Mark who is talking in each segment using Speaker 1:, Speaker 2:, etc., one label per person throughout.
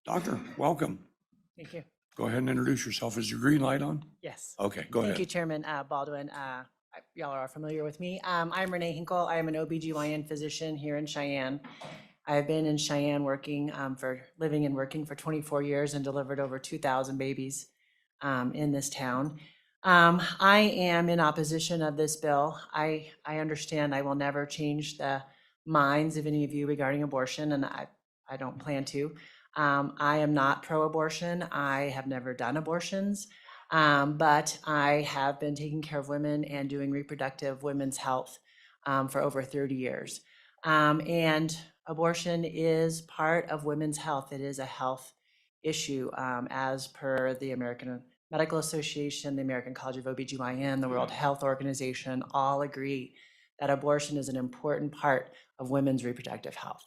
Speaker 1: Doctor, welcome.
Speaker 2: Thank you.
Speaker 1: Go ahead and introduce yourself. Is your green light on?
Speaker 2: Yes.
Speaker 1: Okay, go
Speaker 2: Thank
Speaker 1: ahead.
Speaker 2: you, Chairman Baldwin. Y'all are familiar with me. I'm Renee Hinkle. I am an OBGYN physician here in Cheyenne. I've been in Cheyenne living and working for 24 years and delivered over 2,000 babies in this town. I am in opposition of this bill. I understand I will never change the minds of any of you regarding abortion, and I don't plan to. I am not pro-abortion. I have never done abortions, but I have been taking care of women and doing reproductive women's health for over 30 years. And abortion is part of women's health. It is a health issue as per the American Medical Association, the American College of OBGYN, the World Health Organization, all agree that abortion is an important part of women's reproductive health.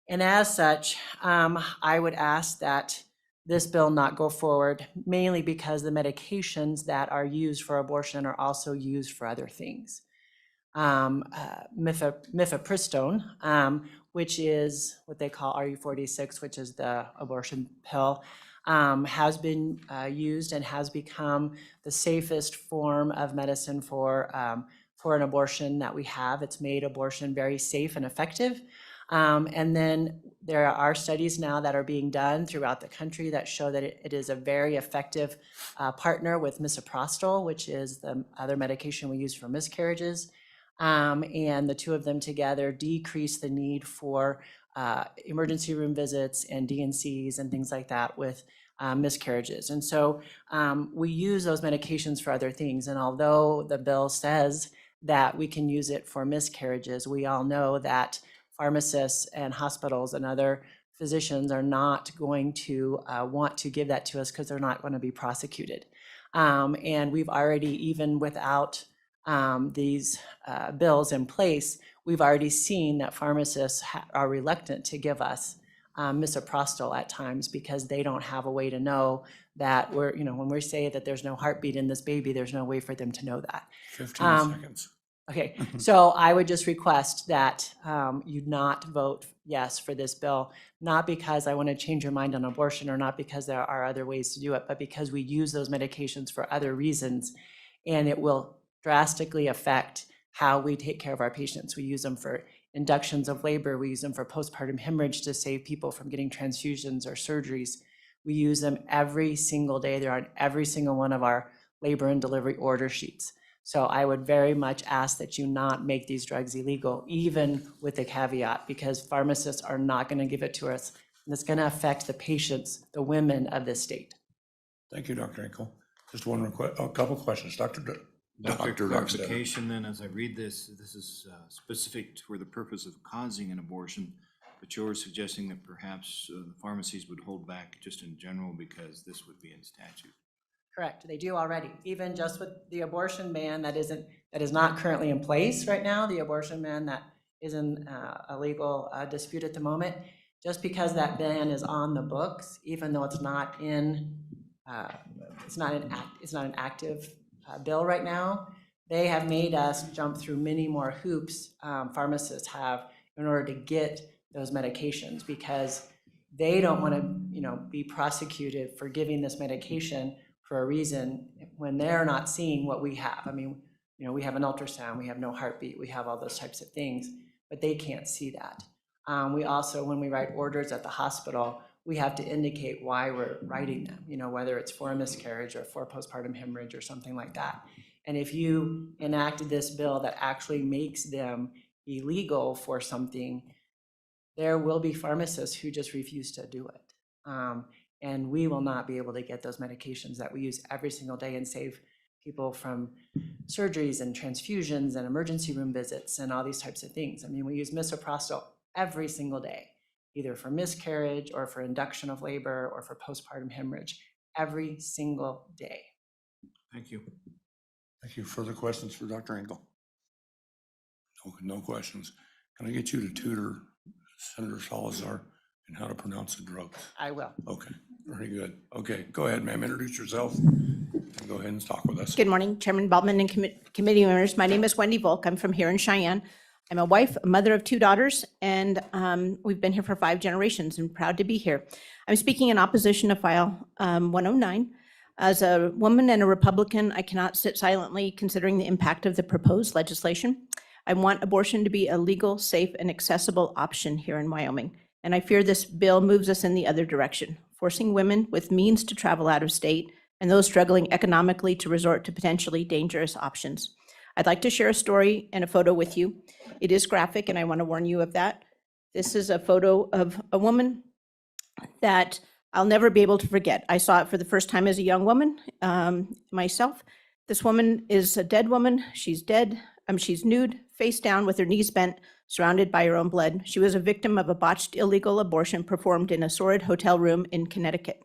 Speaker 2: And as such, I would ask that this bill not go forward, mainly because the medications that are used for abortion are also used for other things. Mifepristone, which is what they call RU46, which is the abortion pill, has been used and has become the safest form of medicine for an abortion that we have. It's made abortion very safe and effective. And then there are studies now that are being done throughout the country that show that it is a very effective partner with misoprostol, which is the other medication we use for miscarriages. And the two of them together decrease the need for emergency room visits and DNCs and things like that with miscarriages. And so we use those medications for other things. And although the bill says that we can use it for miscarriages, we all know that pharmacists and hospitals and other physicians are not going to want to give that to us because they're not going to be prosecuted. And we've already, even without these bills in place, we've already seen that pharmacists are reluctant to give us misoprostol at times because they don't have a way to know that when we say that there's no heartbeat in this baby, there's no way for them to know that.
Speaker 1: 15 seconds.
Speaker 2: Okay, so I would just request that you not vote yes for this bill, not because I want to change your mind on abortion or not because there are other ways to do it, but because we use those medications for other reasons, and it will drastically affect how we take care of our patients. We use them for inductions of labor. We use them for postpartum hemorrhage to save people from getting transfusions or surgeries. We use them every single day. They're on every single one of our labor and delivery order sheets. So I would very much ask that you not make these drugs illegal, even with the caveat, because pharmacists are not going to give it to us. And it's going to affect the patients, the women of this state.
Speaker 1: Thank you, Dr. Hinkle. Just one request, a couple questions. Dr.
Speaker 3: Clarification then, as I read this, this is specific for the purpose of causing an abortion, but you're suggesting that perhaps the pharmacies would hold back just in general because this would be in statute.
Speaker 2: Correct, they do already. Even just with the abortion ban that is not currently in place right now, the abortion ban that is in a legal dispute at the moment, just because that ban is on the books, even though it's not an active bill right now, they have made us jump through many more hoops, pharmacists have, in order to get those medications, because they don't want to be prosecuted for giving this medication for a reason when they're not seeing what we have. I mean, we have an ultrasound, we have no heartbeat, we have all those types of things, but they can't see that. We also, when we write orders at the hospital, we have to indicate why we're writing them, whether it's for a miscarriage or for postpartum hemorrhage or something like that. And if you enacted this bill that actually makes them illegal for something, there will be pharmacists who just refuse to do it. And we will not be able to get those medications that we use every single day and save people from surgeries and transfusions and emergency room visits and all these types of things. I mean, we use misoprostol every single day, either for miscarriage or for induction of labor or for postpartum hemorrhage, every single day.
Speaker 3: Thank you.
Speaker 1: Thank you. Further questions for Dr. Hinkle? No questions. Can I get you to tutor Senator Salazar in how to pronounce the drugs?
Speaker 2: I will.
Speaker 1: Okay, very good. Okay, go ahead, ma'am. Introduce yourself and go ahead and talk with us.
Speaker 4: Good morning, Chairman Baldwin and committee members. My name is Wendy Volk. I'm from here in Cheyenne. I'm a wife, a mother of 2 daughters, and we've been here for 5 generations and proud to be here. I'm speaking in opposition to File 109. As a woman and a Republican, I cannot sit silently considering the impact of the proposed legislation. I want abortion to be a legal, safe, and accessible option here in Wyoming, and I fear this bill moves us in the other direction, forcing women with means to travel out of state and those struggling economically to resort to potentially dangerous options. I'd like to share a story and a photo with you. It is graphic, and I want to warn you of that. This is a photo of a woman that I'll never be able to forget. I saw it for the first time as a young woman myself. This woman is a dead woman. She's dead. She's nude, face down with her knees bent, surrounded by her own blood. She was a victim of a botched illegal abortion performed in a sordid hotel room in Connecticut.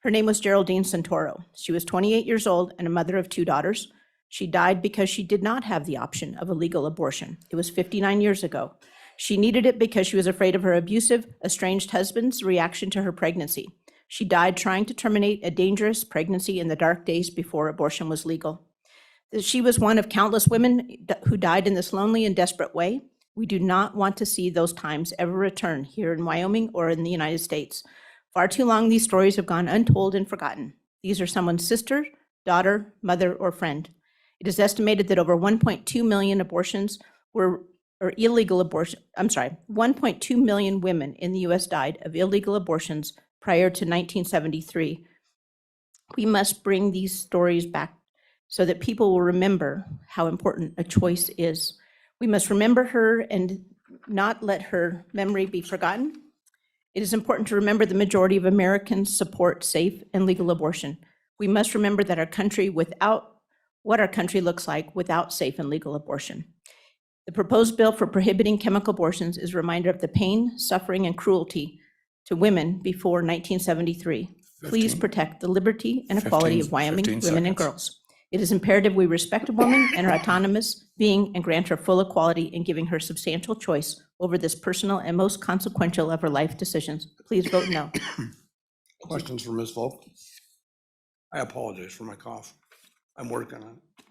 Speaker 4: Her name was Geraldine Santoro. She was 28 years old and a mother of 2 daughters. She died because she did not have the option of a legal abortion. It was 59 years ago. She needed it because she was afraid of her abusive, estranged husband's reaction to her pregnancy. She died trying to terminate a dangerous pregnancy in the dark days before abortion was legal. She was one of countless women who died in this lonely and desperate way. We do not want to see those times ever return here in Wyoming or in the United States. Far too long, these stories have gone untold and forgotten. These are someone's sister, daughter, mother, or friend. It is estimated that over 1.2 million abortions were, or illegal abortion, 1.2 million women in the US died of illegal abortions prior to 1973. We must bring these stories back so that people will remember how important a choice is. We must remember her and not let her memory be forgotten. It is important to remember the majority of Americans support safe and legal abortion. We must remember that what our country looks like without safe and legal abortion. The proposed bill for prohibiting chemical abortions is a reminder of the pain, suffering, and cruelty to women before 1973. Please protect the liberty and equality of Wyoming
Speaker 1: 15
Speaker 4: women and
Speaker 1: seconds.
Speaker 4: girls. It is imperative we respect a woman and her autonomous being and grant her full equality in giving her substantial choice over this personal and most consequential of her life decisions. Please vote no.
Speaker 1: Questions for Ms. Volk? I apologize for my cough. I'm working on it.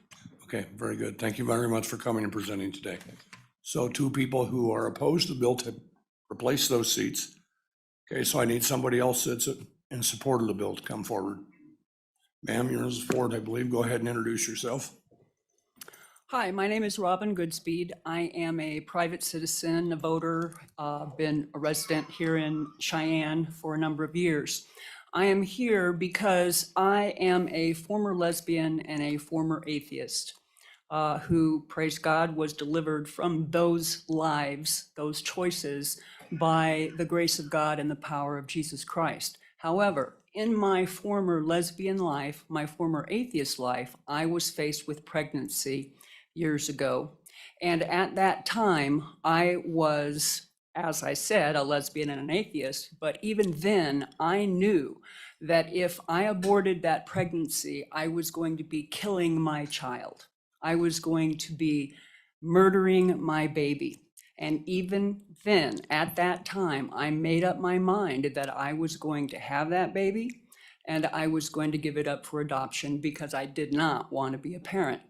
Speaker 1: Okay, very good. Thank you very much for coming and presenting today. So 2 people who are opposed to the bill to replace those seats. Okay, so I need somebody else that's in support of the bill to come forward. Ma'am, you're in support, I believe. Go ahead and introduce yourself.
Speaker 5: Hi, my name is Robin Goodspeed. I am a private citizen, a voter, been a resident here in Cheyenne for a number of years. I am here because I am a former lesbian and a former atheist who, praise God, was delivered from those lives, those choices, by the grace of God and the power of Jesus Christ. However, in my former lesbian life, my former atheist life, I was faced with pregnancy years ago. And at that time, I was, as I said, a lesbian and an atheist, but even then, I knew that if I aborted that pregnancy, I was going to be killing my child. I was going to be murdering my baby. And even then, at that time, I made up my mind that I was going to have that baby and I was going to give it up for adoption because I did not want to be a parent.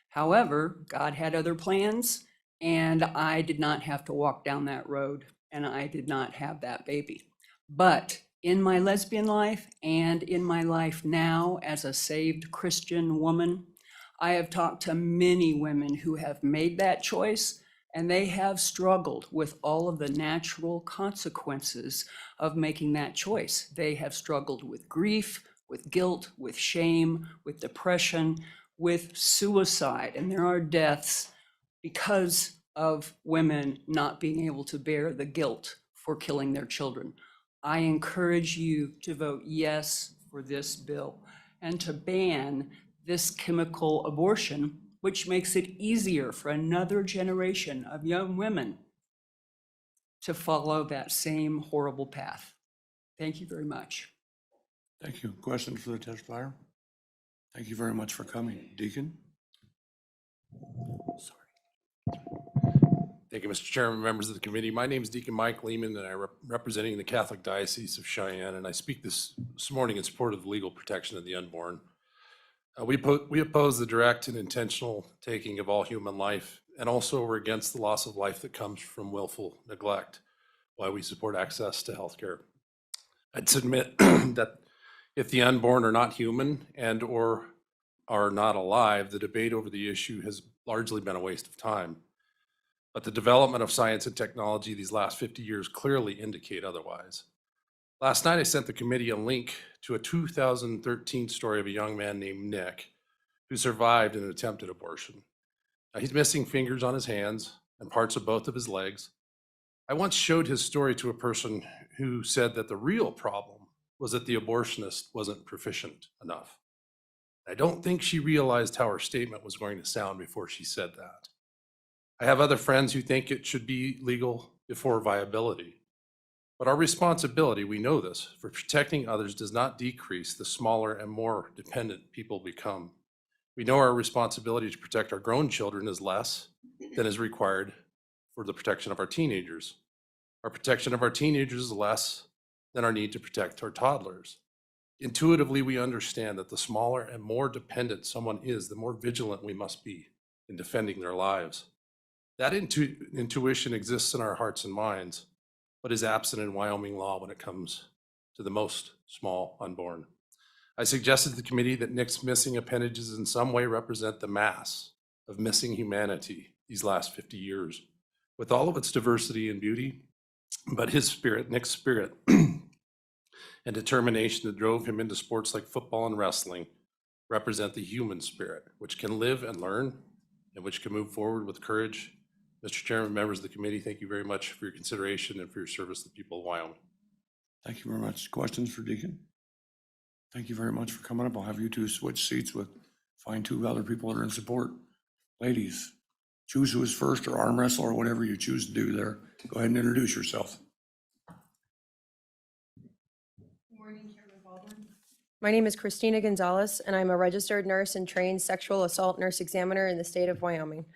Speaker 5: However, God had other plans and I did not have to walk down that road and I did not have that baby. But in my lesbian life and in my life now as a saved Christian woman, I have talked to many women who have made that choice and they have struggled with all of the natural consequences of making that choice. They have struggled with grief, with guilt, with shame, with depression, with suicide. And there are deaths because of women not being able to bear the guilt for killing their children. I encourage you to vote yes for this bill and to ban this chemical abortion, which makes it easier for another generation of young women to follow that same horrible path. Thank you very much.
Speaker 1: Thank you. Questions for the testifier? Thank you very much for coming. Deacon?
Speaker 6: Thank you, Mr. Chairman, members of the committee. My name is Deacon Mike Lehman, and I'm representing the Catholic Diocese of Cheyenne, and I speak this morning in support of the legal protection of the unborn. We oppose the direct and intentional taking of all human life And also, we're against the loss of life that comes from willful neglect, why we support access to healthcare. I'd submit that if the unborn are not human and/or are not alive, the debate over the issue has largely been a waste of time. But the development of science and technology these last 50 years clearly indicate otherwise. Last night, I sent the committee a link to a 2013 story of a young man named Nick who survived an attempted abortion. Now, he's missing fingers on his hands and parts of both of his legs. I once showed his story to a person who said that the real problem was that the abortionist wasn't proficient enough. I don't think she realized how her statement was going to sound before she said that. I have other friends who think it should be legal before viability. But our responsibility, we know this, for protecting others does not decrease the smaller and more dependent people become. We know our responsibility to protect our grown children is less than is required for the protection of our teenagers. Our protection of our teenagers is less than our need to protect our toddlers. Intuitively, we understand that the smaller and more dependent someone is, the more vigilant we must be in defending their lives. That intuition exists in our hearts and minds, but is absent in Wyoming law when it comes to the most small unborn. I suggested to the committee that Nick's missing appendages in some way represent the mass of missing humanity these last 50 years, with all of its diversity and beauty, but his spirit, Nick's spirit, and determination that drove him into sports like football and wrestling represent the human spirit, which can live and learn, and which can move forward with courage. Mr. Chairman, members of the committee, thank you very much for your consideration and for your service to the people of Wyoming.
Speaker 1: Thank you very much. Questions for Deacon? Thank you very much for coming up. I'll have you two switch seats with, find two other people that are in support. Ladies, choose who is first or arm wrestle or whatever you choose to do there. Go ahead and introduce yourself.
Speaker 7: My name is Christina Gonzalez, and I'm a registered nurse and trained sexual assault nurse examiner in the state of Wyoming.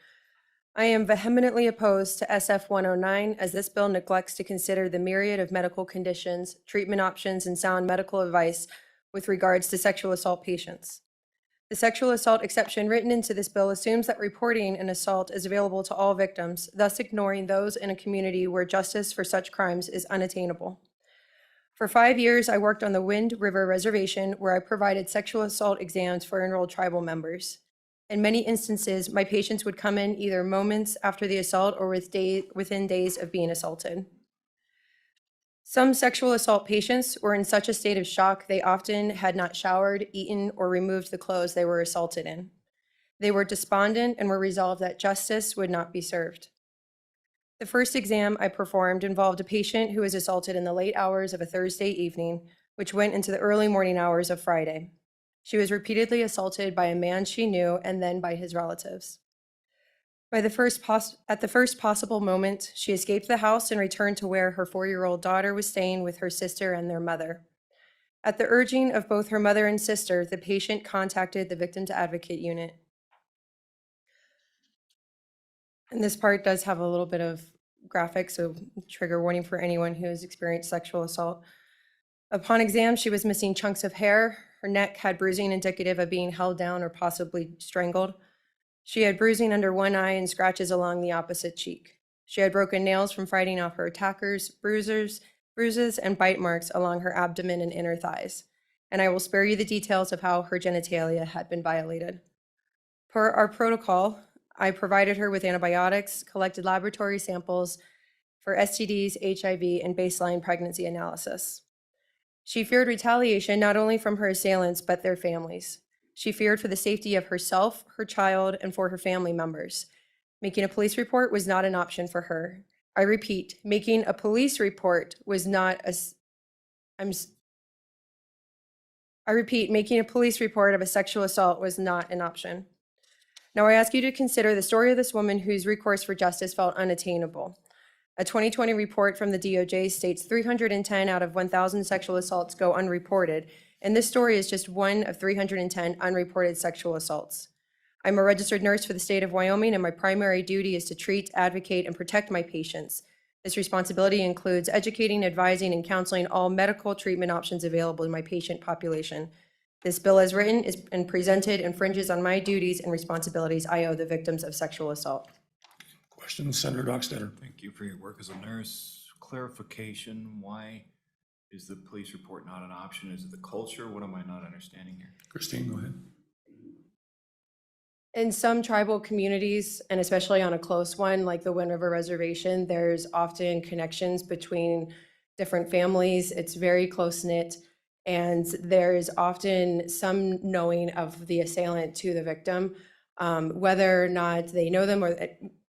Speaker 7: I am vehemently opposed to SF 109 as this bill neglects to consider the myriad of medical conditions, treatment options, and sound medical advice with regards to sexual assault patients. The sexual assault exception written into this bill assumes that reporting an assault is available to all victims, thus ignoring those in a community where justice for such crimes is unattainable. For 5 years, I worked on the Wind River Reservation, where I provided sexual assault exams for enrolled tribal members. In many instances, my patients would come in either moments after the assault or within days of being assaulted. Some sexual assault patients were in such a state of shock they often had not showered, eaten, or removed the clothes they were assaulted in. They were despondent and were resolved that justice would not be served. The first exam I performed involved a patient who was assaulted in the late hours of a Thursday evening, which went into the early morning hours of Friday. She was repeatedly assaulted by a man she knew and then by his relatives. At the first possible moment, she escaped the house and returned to where her 4-year-old daughter was staying with her sister and their mother. At the urging of both her mother and sister, the patient contacted the Victims Advocate Unit. And this part does have a little bit of graphics, so trigger warning for anyone who has experienced sexual assault. Upon exam, she was missing chunks of hair. Her neck had bruising indicative of being held down or possibly strangled. She had bruising under one eye and scratches along the opposite cheek. She had broken nails from fighting off her attackers, bruises, and bite marks along her abdomen and inner thighs. And I will spare you the details of how her genitalia had been violated. Per our protocol, I provided her with antibiotics, collected laboratory samples for STDs, HIV, and baseline pregnancy analysis. She feared retaliation not only from her assailants, but their families. She feared for the safety of herself, her child, and for her family members. Making a police report was not an option for her. I repeat, making a police report was not making a police report of a sexual assault was not an option. Now I ask you to consider the story of this woman whose recourse for justice felt unattainable. A 2020 report from the DOJ states 310 out of 1,000 sexual assaults go unreported, and this story is just one of 310 unreported sexual assaults. I'm a registered nurse for the state of Wyoming, and my primary duty is to treat, advocate, and protect my patients. This responsibility includes educating, advising, and counseling all medical treatment options available in my patient population. This bill as written and presented infringes on my duties and responsibilities I owe the victims of sexual assault.
Speaker 1: Questions, Senator Dockstader?
Speaker 3: Thank you for your work as a nurse. Clarification, why is the police report not an option? Is it the culture? What am I not understanding here?
Speaker 1: Christine, go ahead.
Speaker 7: In some tribal communities, and especially on a close one, like the Wind River Reservation, there's often connections between different families. It's very close-knit, and there's often some knowing of the assailant to the victim, whether or not they know them, or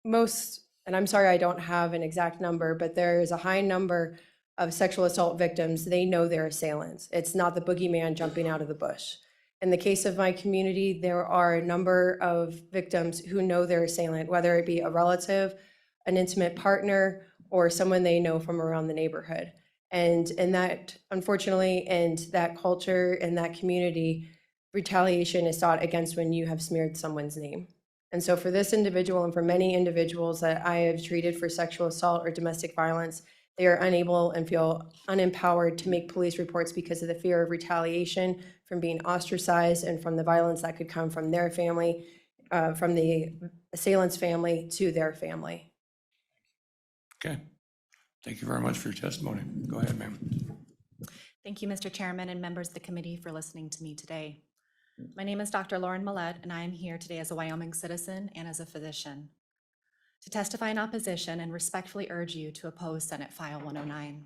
Speaker 7: most, and I'm sorry, I don't have an exact number, but there is a high number of sexual assault victims. They know their assailants. It's not the boogeyman jumping out of the bush. In the case of my community, there are a number of victims who know their assailant, whether it be a relative, an intimate partner, or someone they know from around the neighborhood. And that, unfortunately, and that culture and that community, retaliation is sought against when you have smeared someone's name. And so for this individual and for many individuals that I have treated for sexual assault or domestic violence, they are unable and feel unempowered to make police reports because of the fear of retaliation, from being ostracized, and from the violence that could come from their family, from the assailant's family to their family.
Speaker 1: Okay. Thank you very much for your testimony. Go ahead, ma'am.
Speaker 8: Thank you, Mr. Chairman and members of the committee, for listening to me today. My name is Dr. Lauren Millette, and I am here today as a Wyoming citizen and as a physician to testify in opposition and respectfully urge you to oppose Senate File 109.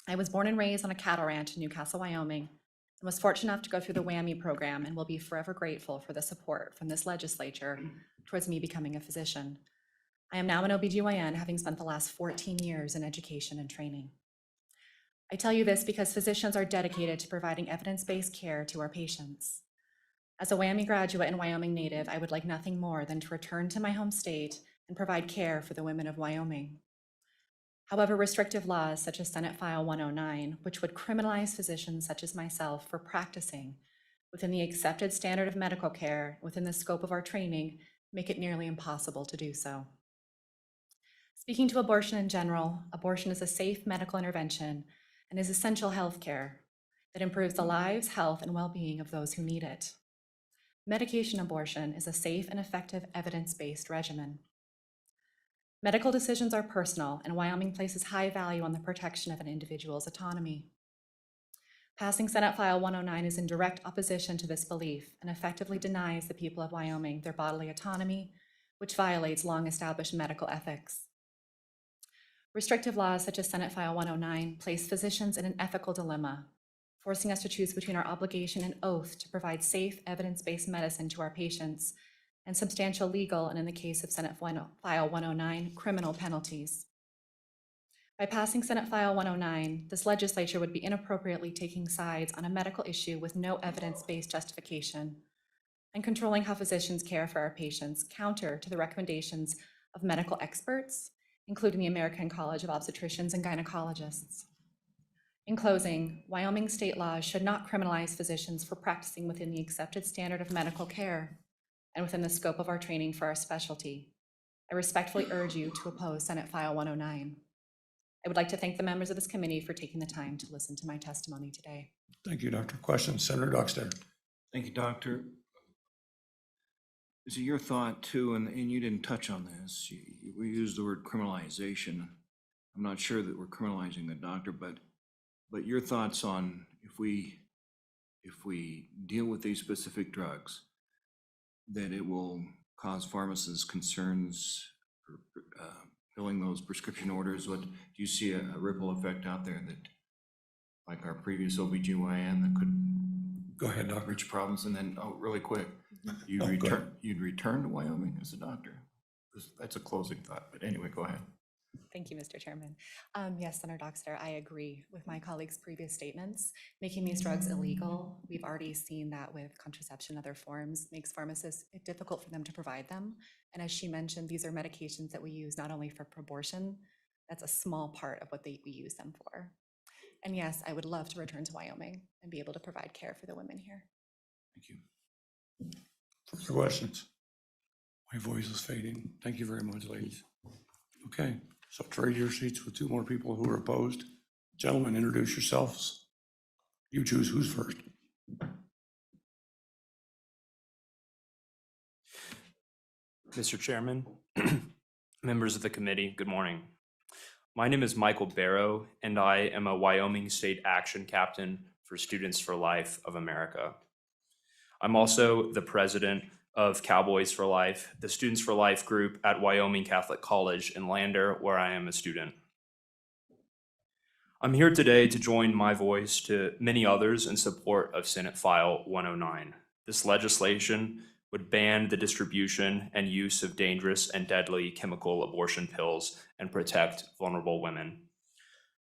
Speaker 8: I was born and raised on a cattle ranch in Newcastle, Wyoming, and was fortunate enough to go through the WWAMI program, and will be forever grateful for the support from this legislature towards me becoming a physician. I am now an OBGYN, having spent the last 14 years in education and training. I tell you this because physicians are dedicated to providing evidence-based care to our patients. As a WWAMI graduate and Wyoming native, I would like nothing more than to return to my home state and provide care for the women of Wyoming. However, restrictive laws such as Senate File 109, which would criminalize physicians such as myself for practicing within the accepted standard of medical care within the scope of our training, make it nearly impossible to do so. Speaking to abortion in general, abortion is a safe medical intervention and is essential health care that improves the lives, health, and well-being of those who need it. Medication abortion is a safe and effective evidence-based regimen. Medical decisions are personal, and Wyoming places high value on the protection of an individual's autonomy. Passing Senate File 109 is in direct opposition to this belief and effectively denies the people of Wyoming their bodily autonomy, which violates long-established medical ethics. Restrictive laws such as Senate File 109 place physicians in an ethical dilemma, forcing us to choose between our obligation and oath to provide safe, evidence-based medicine to our patients and substantial legal, and in the case of Senate File 109, criminal penalties. By passing Senate File 109, this legislature would be inappropriately taking sides on a medical issue with no evidence-based justification and controlling how physicians care for our patients, counter to the recommendations of medical experts, including the American College of Obstetricians and Gynecologists. In closing, Wyoming state laws should not criminalize physicians for practicing within the accepted standard of medical care and within the scope of our training for our specialty. I respectfully urge you to oppose Senate File 109. I would like to thank the members of this committee for taking the time to listen to my testimony today.
Speaker 1: Thank you, Dr. Questions, Senator Dockstader?
Speaker 3: Thank you, Doctor. Is it your thought too, and you didn't touch on this, we used the word criminalization. I'm not sure that we're criminalizing the doctor, but your thoughts on if we deal with these specific drugs, that it will cause pharmacists concerns for filling those prescription orders? What do you see a ripple effect out there that, like our previous OBGYN, that could
Speaker 1: Go ahead, Doctor.
Speaker 3: reach problems? And then, really quick, you'd
Speaker 1: Oh, go ahead.
Speaker 3: return to Wyoming as a doctor? That's a closing thought, but anyway, go ahead.
Speaker 8: Thank you, Mr. Chairman. Yes, Senator Dockstader, I agree with my colleague's previous statements. Making these drugs illegal, we've already seen that with contraception and other forms, makes pharmacists difficult for them to provide them. And as she mentioned, these are medications that we use not only for abortion, that's a small part of what we use them for. And yes, I would love to return to Wyoming and be able to provide care for the women here.
Speaker 3: Thank you.
Speaker 1: Further questions? My voice is fading. Thank you very much, ladies. Okay, so trade your seats with two more people who are opposed. Gentlemen, introduce yourselves. You choose who's first.
Speaker 9: Mr. Chairman, Members of the committee, good morning. My name is Michael Barrow, and I am a Wyoming State Action Captain for Students for Life of America. I'm also the president of Cowboys for Life, the Students for Life group at Wyoming Catholic College in Lander, where I am a student. I'm here today to join my voice to many others in support of Senate File 109. This legislation would ban the distribution and use of dangerous and deadly chemical abortion pills and protect vulnerable women.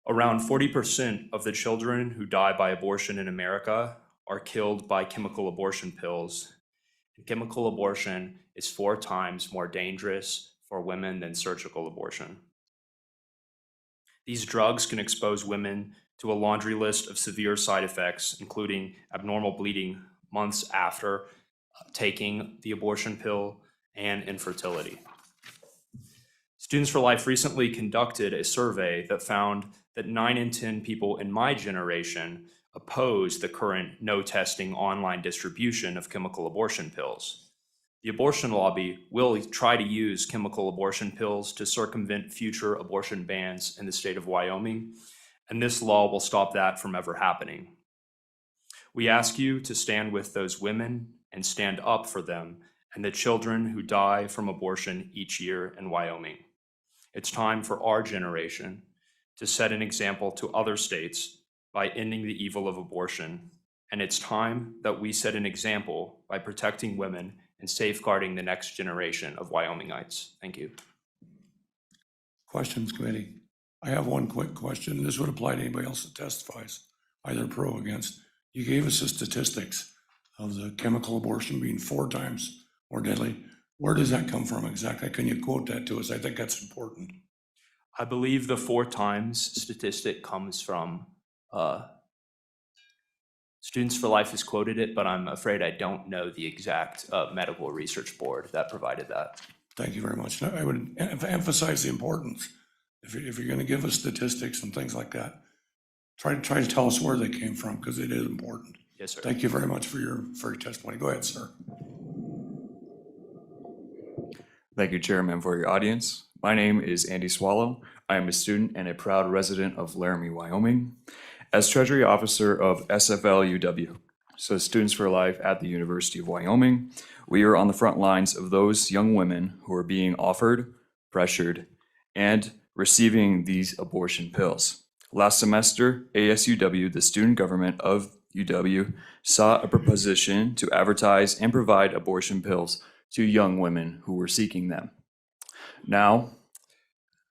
Speaker 9: Around 40% of the children who die by abortion in America are killed by chemical abortion pills. And chemical abortion is 4 times more dangerous for women than surgical abortion. These drugs can expose women to a laundry list of severe side effects, including abnormal bleeding months after taking the abortion pill and infertility. Students for Life recently conducted a survey that found that 9 in 10 people in my generation oppose the current no testing online distribution of chemical abortion pills. The abortion lobby will try to use chemical abortion pills to circumvent future abortion bans in the state of Wyoming, and this law will stop that from ever happening. We ask you to stand with those women and stand up for them and the children who die from abortion each year in Wyoming. It's time for our generation to set an example to other states by ending the evil of abortion, and it's time that we set an example by protecting women and safeguarding the next generation of Wyomingites. Thank you.
Speaker 1: Questions, committee? I have one quick question. This would apply to anybody else that testifies, either pro or against. You gave us the statistics of the chemical abortion being 4 times more deadly. Where does that come from exactly? Can you quote that to us? I think that's important.
Speaker 9: I believe the 4 times statistic comes from Students for Life has quoted it, but I'm afraid I don't know the exact medical research board that provided that.
Speaker 1: Thank you very much. I would emphasize the importance. If you're going to give us statistics and things like that, try to tell us where they came from, because it is important.
Speaker 9: Yes, sir.
Speaker 1: Thank you very much for your testimony. Go ahead, sir.
Speaker 10: Thank you, Chairman, for your audience. My name is Andy Swallow. I am a student and a proud resident of Laramie, Wyoming. As Treasury Officer of SFL-UW, so Students for Life at the University of Wyoming, we are on the front lines of those young women who are being offered, pressured, and receiving these abortion pills. Last semester, ASUW, the student government of UW, saw a proposition to advertise and provide abortion pills to young women who were seeking them. Now,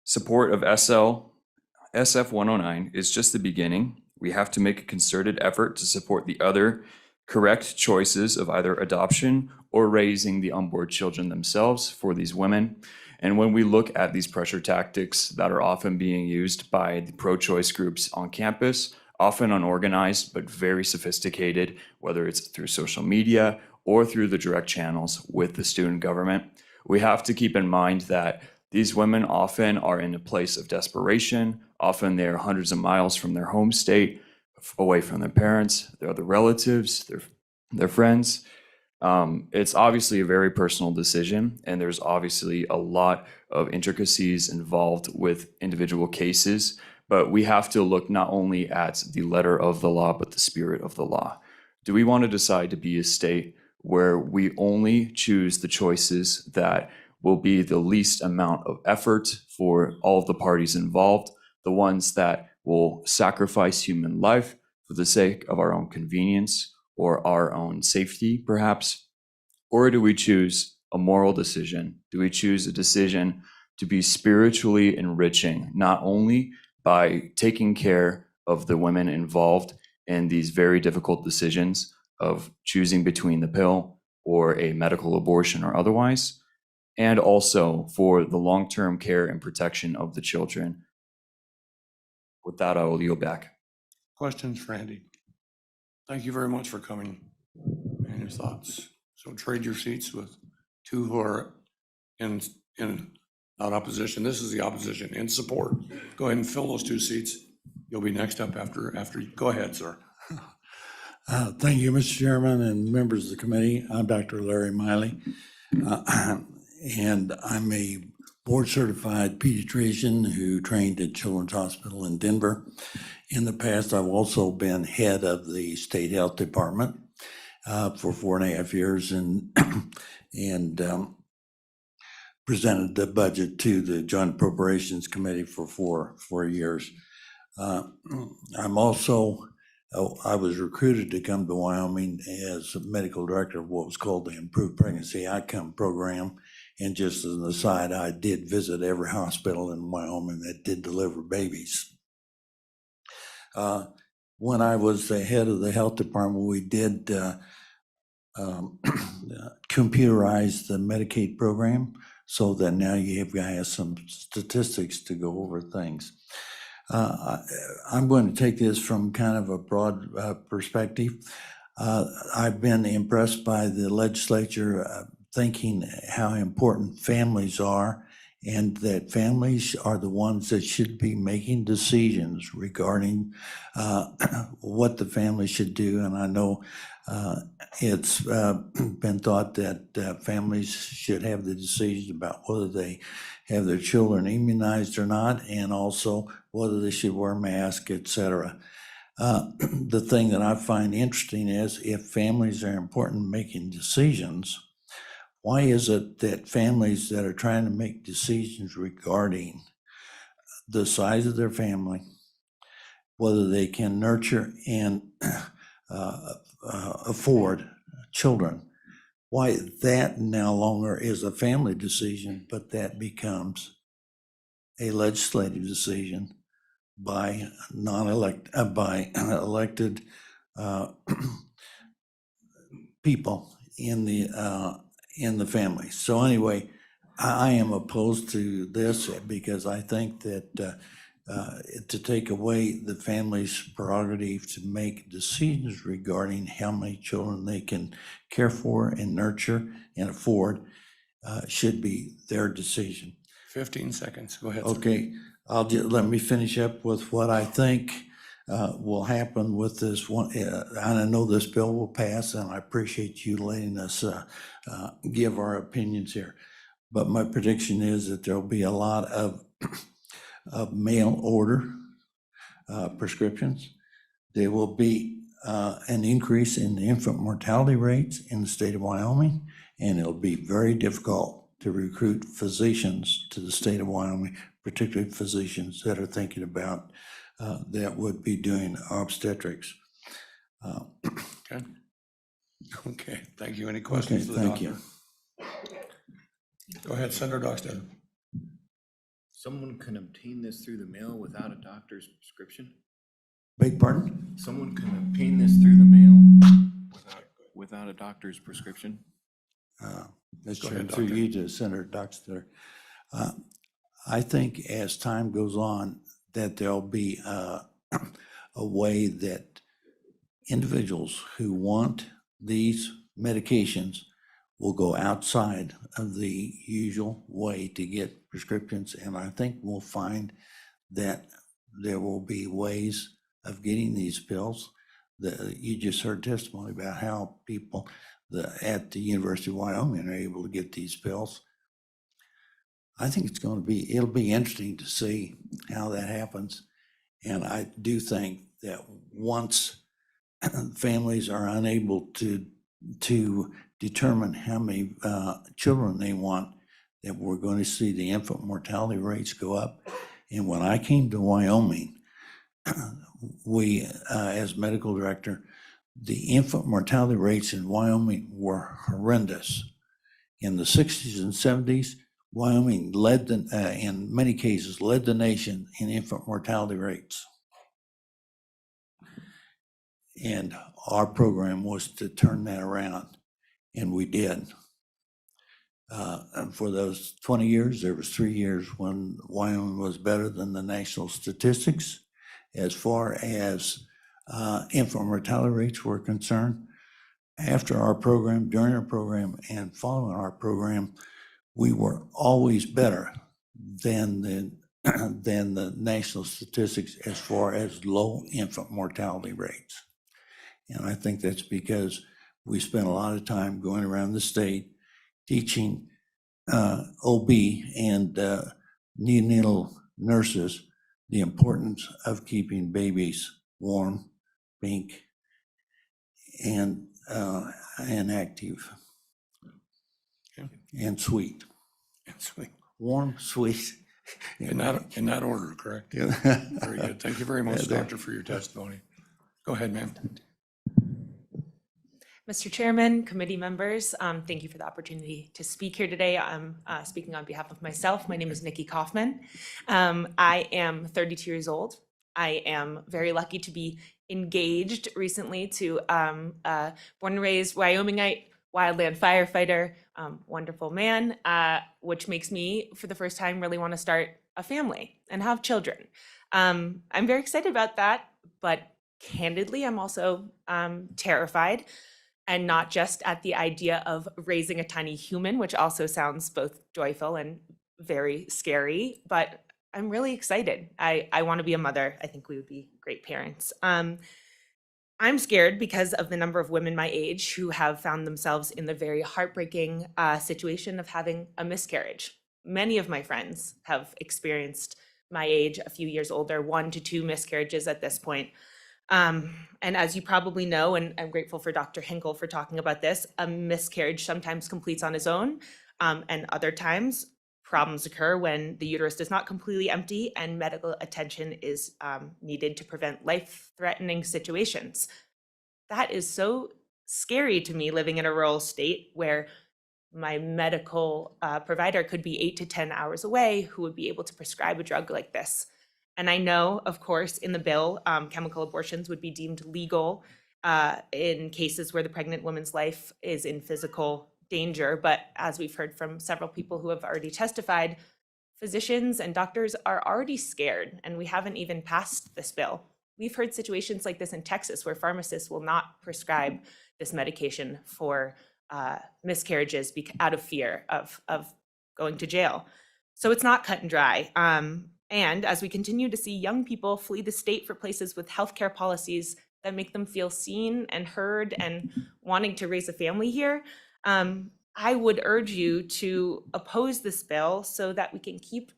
Speaker 10: support of SF 109 is just the beginning. We have to make a concerted effort to support the other correct choices of either adoption or raising the unborn children themselves for these women. And when we look at these pressure tactics that are often being used by the pro-choice groups on campus, often unorganized but very sophisticated, whether it's through social media or through the direct channels with the student government, we have to keep in mind that these women often are in a place of desperation. Often they're hundreds of miles from their home state, away from their parents, their other relatives, their friends. It's obviously a very personal decision, and there's obviously a lot of intricacies involved with individual cases, but we have to look not only at the letter of the law, but the spirit of the law. Do we want to decide to be a state where we only choose the choices that will be the least amount of effort for all of the parties involved, the ones that will sacrifice human life for the sake of our own convenience or our own safety, perhaps? Or do we choose a moral decision? Do we choose a decision to be spiritually enriching, not only by taking care of the women involved in these very difficult decisions of choosing between the pill or a medical abortion or otherwise, and also for the long-term care and protection of the children? With that, I will yield back.
Speaker 1: Questions for Andy? Thank you very much for coming and your thoughts. So trade your seats with 2 who are in not opposition. This is the opposition, in support. Go ahead and fill those 2 seats. You'll be next up after. Go ahead, sir.
Speaker 11: Thank you, Mr. Chairman and members of the committee. I'm Dr. Larry Miley, and I'm a board-certified pediatrician who trained at Children's Hospital in Denver. In the past, I've also been head of the State Health Department for 4.5 years and presented the budget to the Joint Appropriations Committee for 4 years. I'm also, I was recruited to come to Wyoming as medical director of what was called the Improved Pregnancy Outcome Program. And just as an aside, I did visit every hospital in Wyoming that did deliver babies. When I was the head of the health department, we did computerize the Medicaid program so that now you have some statistics to go over things. I'm going to take this from kind of a broad perspective. I've been impressed by the legislature thinking how important families are, and that families are the ones that should be making decisions regarding what the family should do. And I know it's been thought that families should have the decisions about whether they have their children immunized or not, and also whether they should wear masks, et cetera. The thing that I find interesting is if families are important in making decisions, why is it that families that are trying to make decisions regarding the size of their family, whether they can nurture and afford children, why that no longer is a family decision, but that becomes a legislative decision by elected people in the family. So anyway, I am opposed to this because I think that to take away the family's prerogative to make decisions regarding how many children they can care for and nurture and afford should be their decision.
Speaker 1: 15 seconds, go ahead. sir.
Speaker 11: Okay, let me finish up with what I think will happen with this one. And I know this bill will pass, and I appreciate you letting us give our opinions here. But my prediction is that there'll be a lot of mail order prescriptions. There will be an increase in the infant mortality rates in the state of Wyoming, and it'll be very difficult to recruit physicians to the state of Wyoming, particularly physicians that are thinking about that would be doing obstetrics.
Speaker 1: Okay, thank you. Any
Speaker 11: Okay,
Speaker 1: questions? for the
Speaker 11: thank you.
Speaker 1: doctor? Go ahead, Senator Dockstead.
Speaker 3: Someone can obtain this through the mail without a doctor's prescription?
Speaker 11: Beg pardon?
Speaker 3: Someone can obtain this through the mail without a doctor's prescription?
Speaker 11: Mr.
Speaker 1: Go
Speaker 11: Chair,
Speaker 1: ahead,
Speaker 11: through
Speaker 1: Doctor.
Speaker 11: you to Senator Dockstader. I think as time goes on, that there'll be a way that individuals who want these medications will go outside of the usual way to get prescriptions. And I think we'll find that there will be ways of getting these pills. You just heard testimony about how people at the University of Wyoming are able to get these pills. I think it'll be interesting to see how that happens. And I do think that once families are unable to determine how many children they want, that we're going to see the infant mortality rates go up. And when I came to Wyoming, we, as medical director, the infant mortality rates in Wyoming were horrendous. In the 60s and 70s, Wyoming led in many cases, led the nation in infant mortality rates. And our program was to turn that around, and we did. And for those 20 years, there was 3 years when Wyoming was better than the national statistics as far as infant mortality rates were concerned. After our program, during our program, and following our program, we were always better than the national statistics as far as low infant mortality rates. And I think that's because we spent a lot of time going around the state teaching OB and neonatal nurses the importance of keeping babies warm, pink, and active and sweet. Warm, sweet.
Speaker 1: In that order, correct?
Speaker 11: Yeah.
Speaker 1: Very good. Thank you very much,
Speaker 11: Yeah,
Speaker 1: Doctor, for your testimony. Go ahead, ma'am.
Speaker 12: Mr. Chairman, committee members, thank you for the opportunity to speak here today. I'm speaking on behalf of myself. My name is Nikki Kaufman. I am 32 years old. I am very lucky to be engaged recently to a born and raised Wyomingite wildland firefighter, wonderful man, which makes me, for the first time, really want to start a family and have children. I'm very excited about that, but candidly, I'm also terrified, and not just at the idea of raising a tiny human, which also sounds both joyful and very scary, but I'm really excited. I want to be a mother. I think we would be great parents. I'm scared because of the number of women my age who have found themselves in the very heartbreaking situation of having a miscarriage. Many of my friends have experienced my age, a few years older, 1 to 2 miscarriages at this point. And as you probably know, and I'm grateful for Dr. Hinkle for talking about this, a miscarriage sometimes completes on its own, and other times problems occur when the uterus does not completely empty and medical attention is needed to prevent life-threatening situations. That is so scary to me, living in a rural state where my medical provider could be 8 to 10 hours away, who would be able to prescribe a drug like this. And I know, of course, in the bill, chemical abortions would be deemed legal in cases where the pregnant woman's life is in physical danger. But as we've heard from several people who have already testified, physicians and doctors are already scared, and we haven't even passed this bill. We've heard situations like this in Texas where pharmacists will not prescribe this medication for miscarriages out of fear of going to jail. So it's not cut and dry. And as we continue to see young people flee the state for places with healthcare policies that make them feel seen and heard and wanting to raise a family here, I would urge you to oppose this bill so that we can keep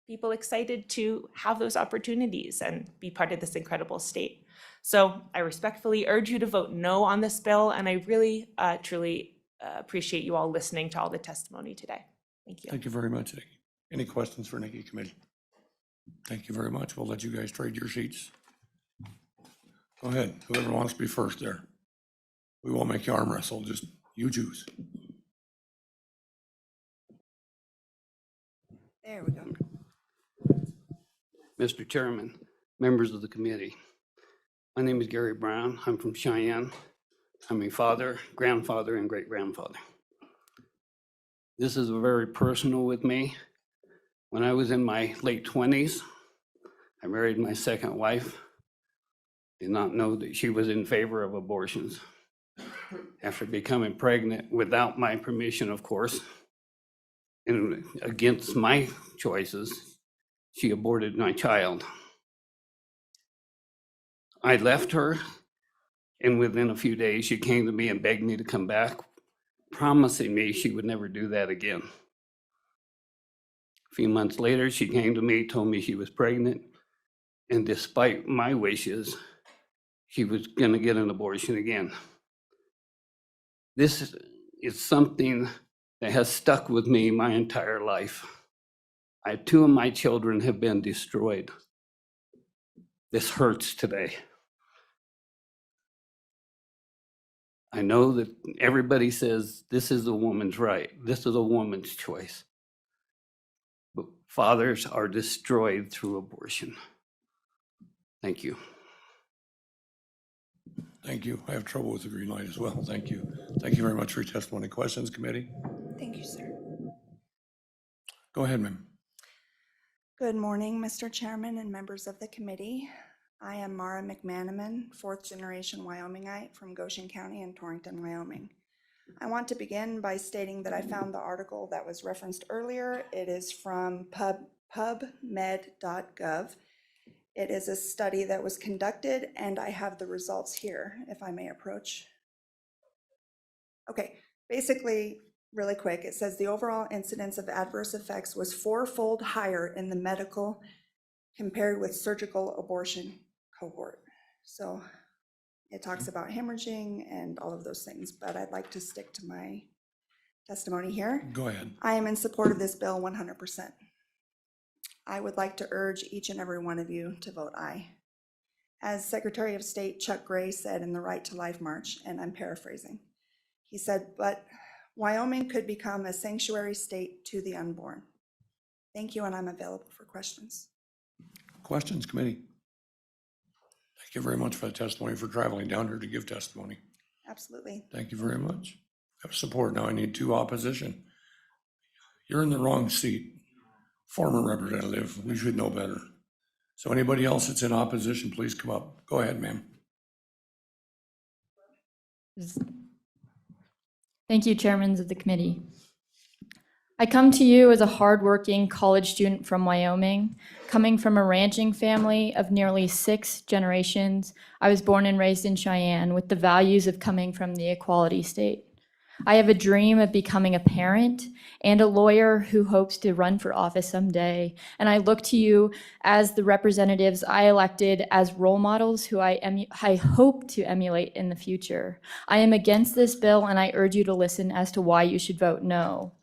Speaker 12: people excited to have those opportunities and be part of this incredible state. So I respectfully urge you to vote no on this bill, and I really, truly appreciate you all listening to all the testimony today. Thank you.
Speaker 1: Thank you very much, Nikki. Any questions for Nikki, committee? Thank you very much. We'll let you guys trade your seats. Go ahead, whoever wants to be first there. We won't make you arm wrestle, just you choose.
Speaker 13: There we go. Mr. Chairman, members of the committee, my name is Gary Brown. I'm from Cheyenne. I'm a father, grandfather, and great-grandfather. This is very personal with me. When I was in my late 20s, I married my second wife. Did not know that she was in favor of abortions. After becoming pregnant, without my permission, of course, and against my choices, she aborted my child. I left her, and within a few days, she came to me and begged me to come back, promising me she would never do that again. A few months later, she came to me, told me she was pregnant, and despite my wishes, she was going to get an abortion again. This is something that has stuck with me my entire life. Two of my children have been destroyed. This hurts today. I know that everybody says this is a woman's right. This is a woman's choice. But fathers are destroyed through abortion. Thank you.
Speaker 1: Thank you. I have trouble with the green light as well. Thank you. Thank you very much for your testimony. Questions, committee?
Speaker 14: Thank you, sir.
Speaker 1: Go ahead, ma'am.
Speaker 14: Good morning, Mr. Chairman and members of the committee. I am Mara McManaman, fourth generation Wyomingite from Goshen County in Torrington, Wyoming. I want to begin by stating that I found the article that was referenced earlier. It is from pubmed.gov. It is a study that was conducted, and I have the results here, if I may approach. Okay, basically, really quick. It says the overall incidence of adverse effects was 4-fold higher in the medical compared with surgical abortion cohort. So it talks about hemorrhaging and all of those things, but I'd like to stick to my testimony here.
Speaker 1: Go ahead.
Speaker 14: I am in support of this bill 100%. I would like to urge each and every one of you to vote aye. As Secretary of State Chuck Gray said in the Right to Life March, and I'm paraphrasing, he said, but Wyoming could become a sanctuary state to the unborn. Thank you, and I'm available for questions.
Speaker 1: Questions, committee? Thank you very much for the testimony, for traveling down here to give testimony.
Speaker 14: Absolutely.
Speaker 1: Thank you very much. I have support. Now I need 2 opposition. You're in the wrong seat. Former representative, we should know better. So anybody else that's in opposition, please come up. Go ahead, ma'am.
Speaker 15: Thank you, chairmen of the committee. I come to you as a hardworking college student from Wyoming, coming from a ranching family of nearly 6 generations. I was born and raised in Cheyenne with the values of coming from the equality state. I have a dream of becoming a parent and a lawyer who hopes to run for office someday. And I look to you as the representatives I elected as role models who I hope to emulate in the future. I am against this bill, and I urge you to listen as to why you should vote no.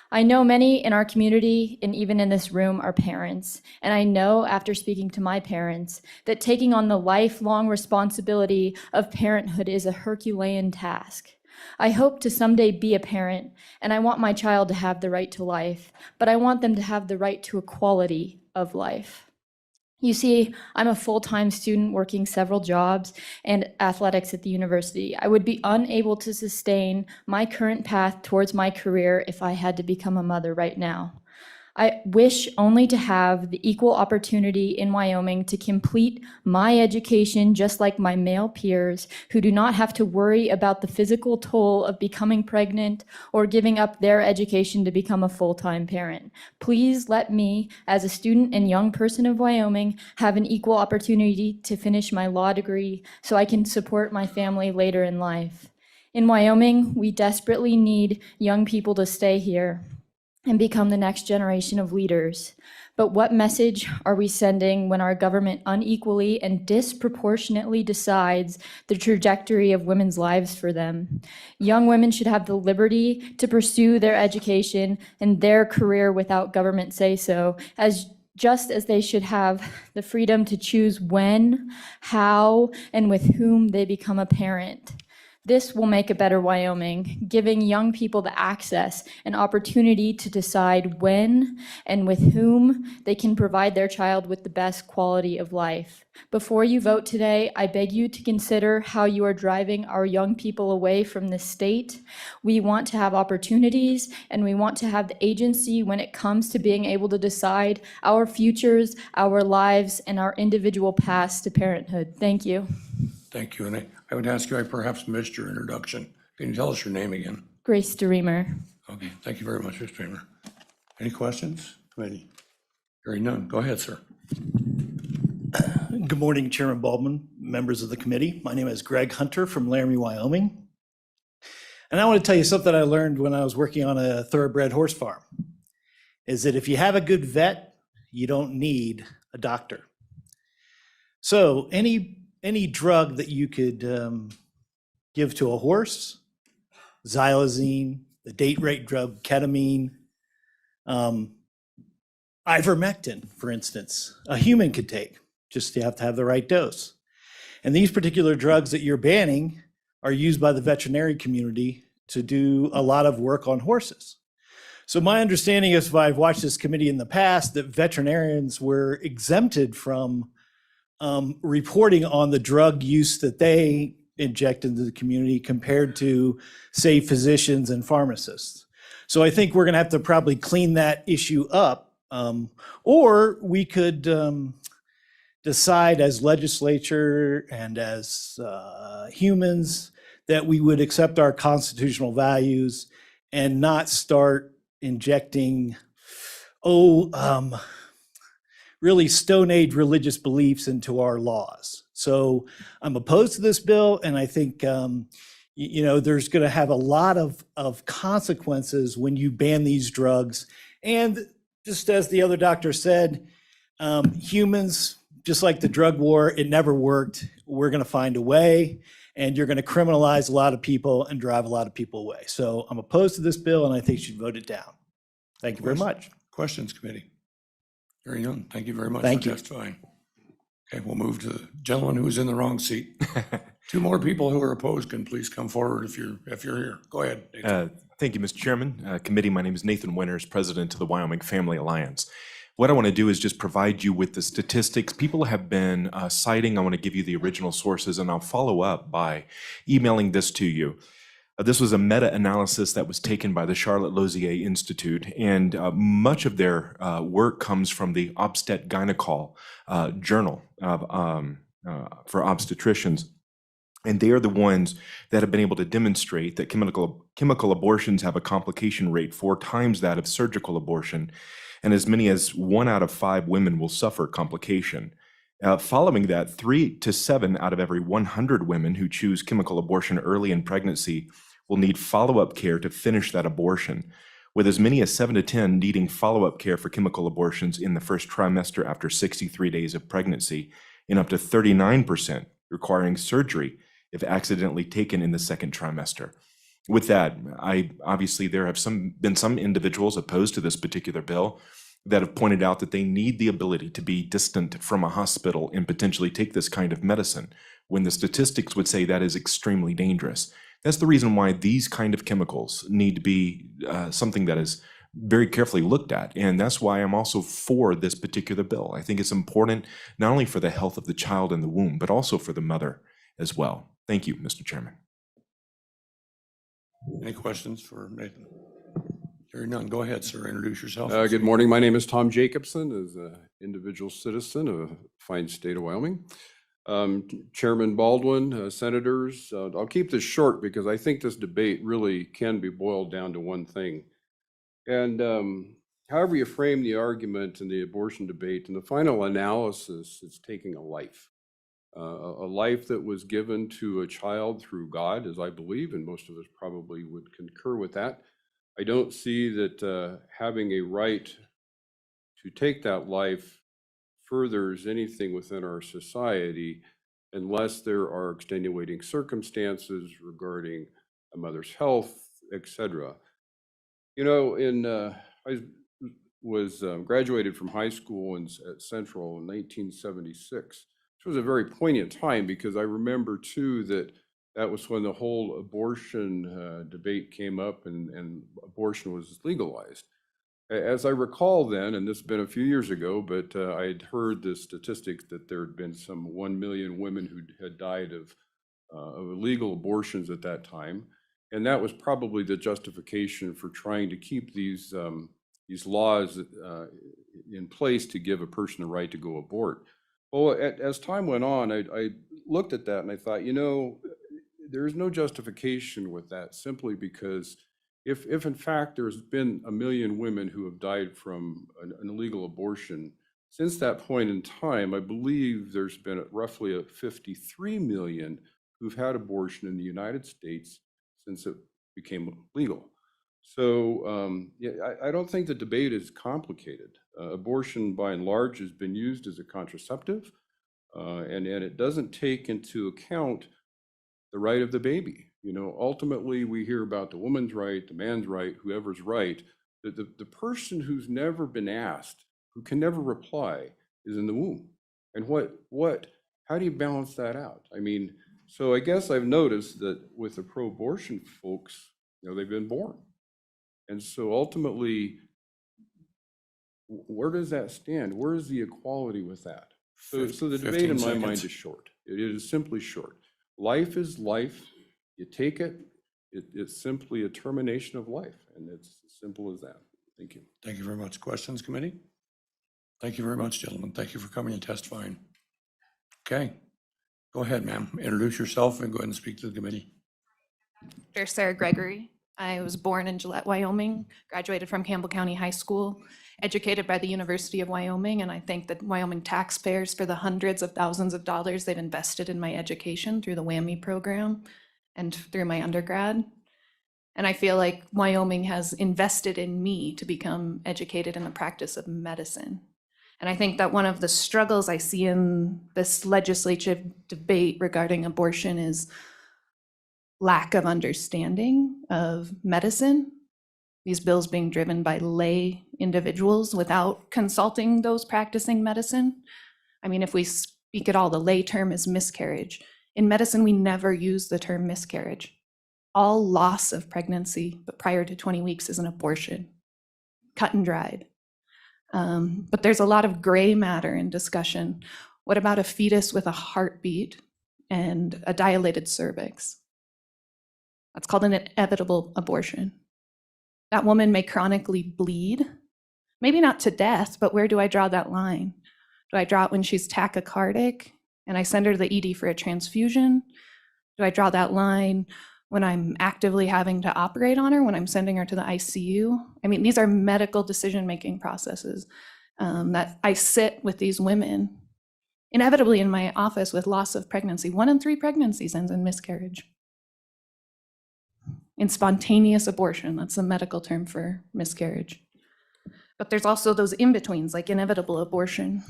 Speaker 15: I know many in our community and even in this room are parents, and I know after speaking to my parents that taking on the lifelong responsibility of parenthood is a Herculean task. I hope to someday be a parent, and I want my child to have the right to life, but I want them to have the right to equality of life. You see, I'm a full-time student working several jobs and athletics at the university. I would be unable to sustain my current path towards my career if I had to become a mother right now. I wish only to have the equal opportunity in Wyoming to complete my education just like my male peers who do not have to worry about the physical toll of becoming pregnant or giving up their education to become a full-time parent. Please let me, as a student and young person of Wyoming, have an equal opportunity to finish my law degree so I can support my family later in life. In Wyoming, we desperately need young people to stay here and become the next generation of leaders. But what message are we sending when our government unequally and disproportionately decides the trajectory of women's lives for them? Young women should have the liberty to pursue their education and their career without government say-so, just as they should have the freedom to choose when, how, and with whom they become a parent. This will make a better Wyoming, giving young people the access and opportunity to decide when and with whom they can provide their child with the best quality of life. Before you vote today, I beg you to consider how you are driving our young people away from this state. We want to have opportunities, and we want to have the agency when it comes to being able to decide our futures, our lives, and our individual paths to parenthood. Thank you.
Speaker 1: Thank you. And I would ask you, I perhaps missed your introduction. Can you tell us your name again?
Speaker 15: Grace DeReamer.
Speaker 1: Okay, thank you very much, Ms. Dreamer. Any questions, committee? Hearing none. Go ahead, sir.
Speaker 16: Good morning, Chairman Baldwin, members of the committee. My name is Greg Hunter from Laramie, Wyoming. And I want to tell you something I learned when I was working on a thoroughbred horse farm, is that if you have a good vet, you don't need a doctor. So any drug that you could give to a horse, xylazine, the date rape drug, ketamine, ivermectin, for instance, a human could take. Just you have to have the right dose. And these particular drugs that you're banning are used by the veterinary community to do a lot of work on horses. So my understanding is, if I've watched this committee in the past, that veterinarians were exempted from reporting on the drug use that they inject into the community compared to, say, physicians and pharmacists. So I think we're going to have to probably clean that issue up, or we could decide as legislature and as humans that we would accept our constitutional values and not start injecting, really Stone Age religious beliefs into our laws. So I'm opposed to this bill, and I think you know, there's going to have a lot of consequences when you ban these drugs. And just as the other doctor said, humans, just like the drug war, it never worked. We're going to find a way, and you're going to criminalize a lot of people and drive a lot of people away. So I'm opposed to this bill, and I think you should vote it down. Thank you very much.
Speaker 1: Questions, committee? Hearing none, thank you very much
Speaker 16: Thank
Speaker 1: for
Speaker 16: you.
Speaker 1: testifying. Okay, we'll move to the gentleman who's in the wrong seat. Two more people who are opposed can please come forward if you're here. Go ahead, Nathan.
Speaker 17: Thank you, Mr. Chairman. Committee, my name is Nathan Winters, President of the Wyoming Family Alliance. What I want to do is just provide you with the statistics people have been citing. I want to give you the original sources, and I'll follow up by emailing this to you. This was a meta-analysis that was taken by the Charlotte Lozier Institute, and much of their work comes from the Obstet Gynecol journal for obstetricians. And they are the ones that have been able to demonstrate that chemical abortions have a complication rate 4 times that of surgical abortion, and as many as 1 out of 5 women will suffer complication. Following that, 3 to 7 out of every 100 women who choose chemical abortion early in pregnancy will need follow-up care to finish that abortion, with as many as 7 to 10 needing follow-up care for chemical abortions in the first trimester after 63 days of pregnancy, and up to 39% requiring surgery if accidentally taken in the second trimester. With that, obviously there have been some individuals opposed to this particular bill that have pointed out that they need the ability to be distant from a hospital and potentially take this kind of medicine, when the statistics would say that is extremely dangerous. That's the reason why these kind of chemicals need to be something that is very carefully looked at. And that's why I'm also for this particular bill. I think it's important not only for the health of the child in the womb, but also for the mother as well. Thank you, Mr. Chairman.
Speaker 1: Any questions for Nathan? Hearing none, go ahead, sir. Introduce yourself.
Speaker 18: Good morning. My name is Tom Jacobson, as an individual citizen of the fine state of Wyoming. Chairman Baldwin, senators, I'll keep this short because I think this debate really can be boiled down to one thing. And however you frame the argument in the abortion debate, in the final analysis, it's taking a life. A life that was given to a child through God, as I believe, and most of us probably would concur with that. I don't see that having a right to take that life furthers anything within our society unless there are extenuating circumstances regarding a mother's health, etc. You know, I was graduated from high school at Central in 1976. It was a very poignant time because I remember too that was when the whole abortion debate came up and abortion was legalized. As I recall then, and this has been a few years ago, but I had heard the statistics that there had been some 1 million women who had died of illegal abortions at that time. And that was probably the justification for trying to keep these laws in place to give a person the right to go abort. Well, as time went on, I looked at that and I thought, you know, there is no justification with that simply because if in fact there's been 1 million women who have died from an illegal abortion, since that point in time, I believe there's been roughly 53 million who've had abortion in the United States since it became legal. So yeah, I don't think the debate is complicated. Abortion by and large has been used as a contraceptive, and it doesn't take into account the right of the baby. You know, ultimately we hear about the woman's right, the man's right, whoever's right. The person who's never been asked, who can never reply, is in the womb. And how do you balance that out? I mean, so I guess I've noticed that with the pro-abortion folks, you know, they've been born. And so ultimately, where does that stand? Where is the equality with that? So the debate in my mind is short. It is simply short. Life is life. You take it, it's simply a termination of life. And it's as simple as that. Thank you.
Speaker 1: Thank you very much. Questions, committee? Thank you very much, gentlemen. Thank you for coming and testifying. Okay. Go ahead, ma'am. Introduce yourself and go ahead and speak to the committee.
Speaker 19: Dr. Sarah Gregory. I was born in Gillette, Wyoming, graduated from Campbell County High School, educated by the University of Wyoming, and I thank the Wyoming taxpayers for the hundreds of thousands of dollars they've invested in my education through the WWAMI program. and through my undergrad. And I feel like Wyoming has invested in me to become educated in the practice of medicine. And I think that one of the struggles I see in this legislative debate regarding abortion is lack of understanding of medicine. These bills being driven by lay individuals without consulting those practicing medicine. I mean, if we speak at all, the lay term is miscarriage. In medicine, we never use the term miscarriage. All loss of pregnancy, but prior to 20 weeks, is an abortion, cut and dried. But there's a lot of gray matter in discussion. What about a fetus with a heartbeat and a dilated cervix? That's called an inevitable abortion. That woman may chronically bleed, maybe not to death, but where do I draw that line? Do I draw it when she's tachycardic and I send her to the ED for a transfusion? Do I draw that line when I'm actively having to operate on her, when I'm sending her to the ICU? I mean, these are medical decision-making processes that I sit with these women, inevitably in my office with loss of pregnancy. 1 in 3 pregnancies ends in miscarriage. In spontaneous abortion, that's the medical term for miscarriage. But there's also those in-betweens, like inevitable abortion.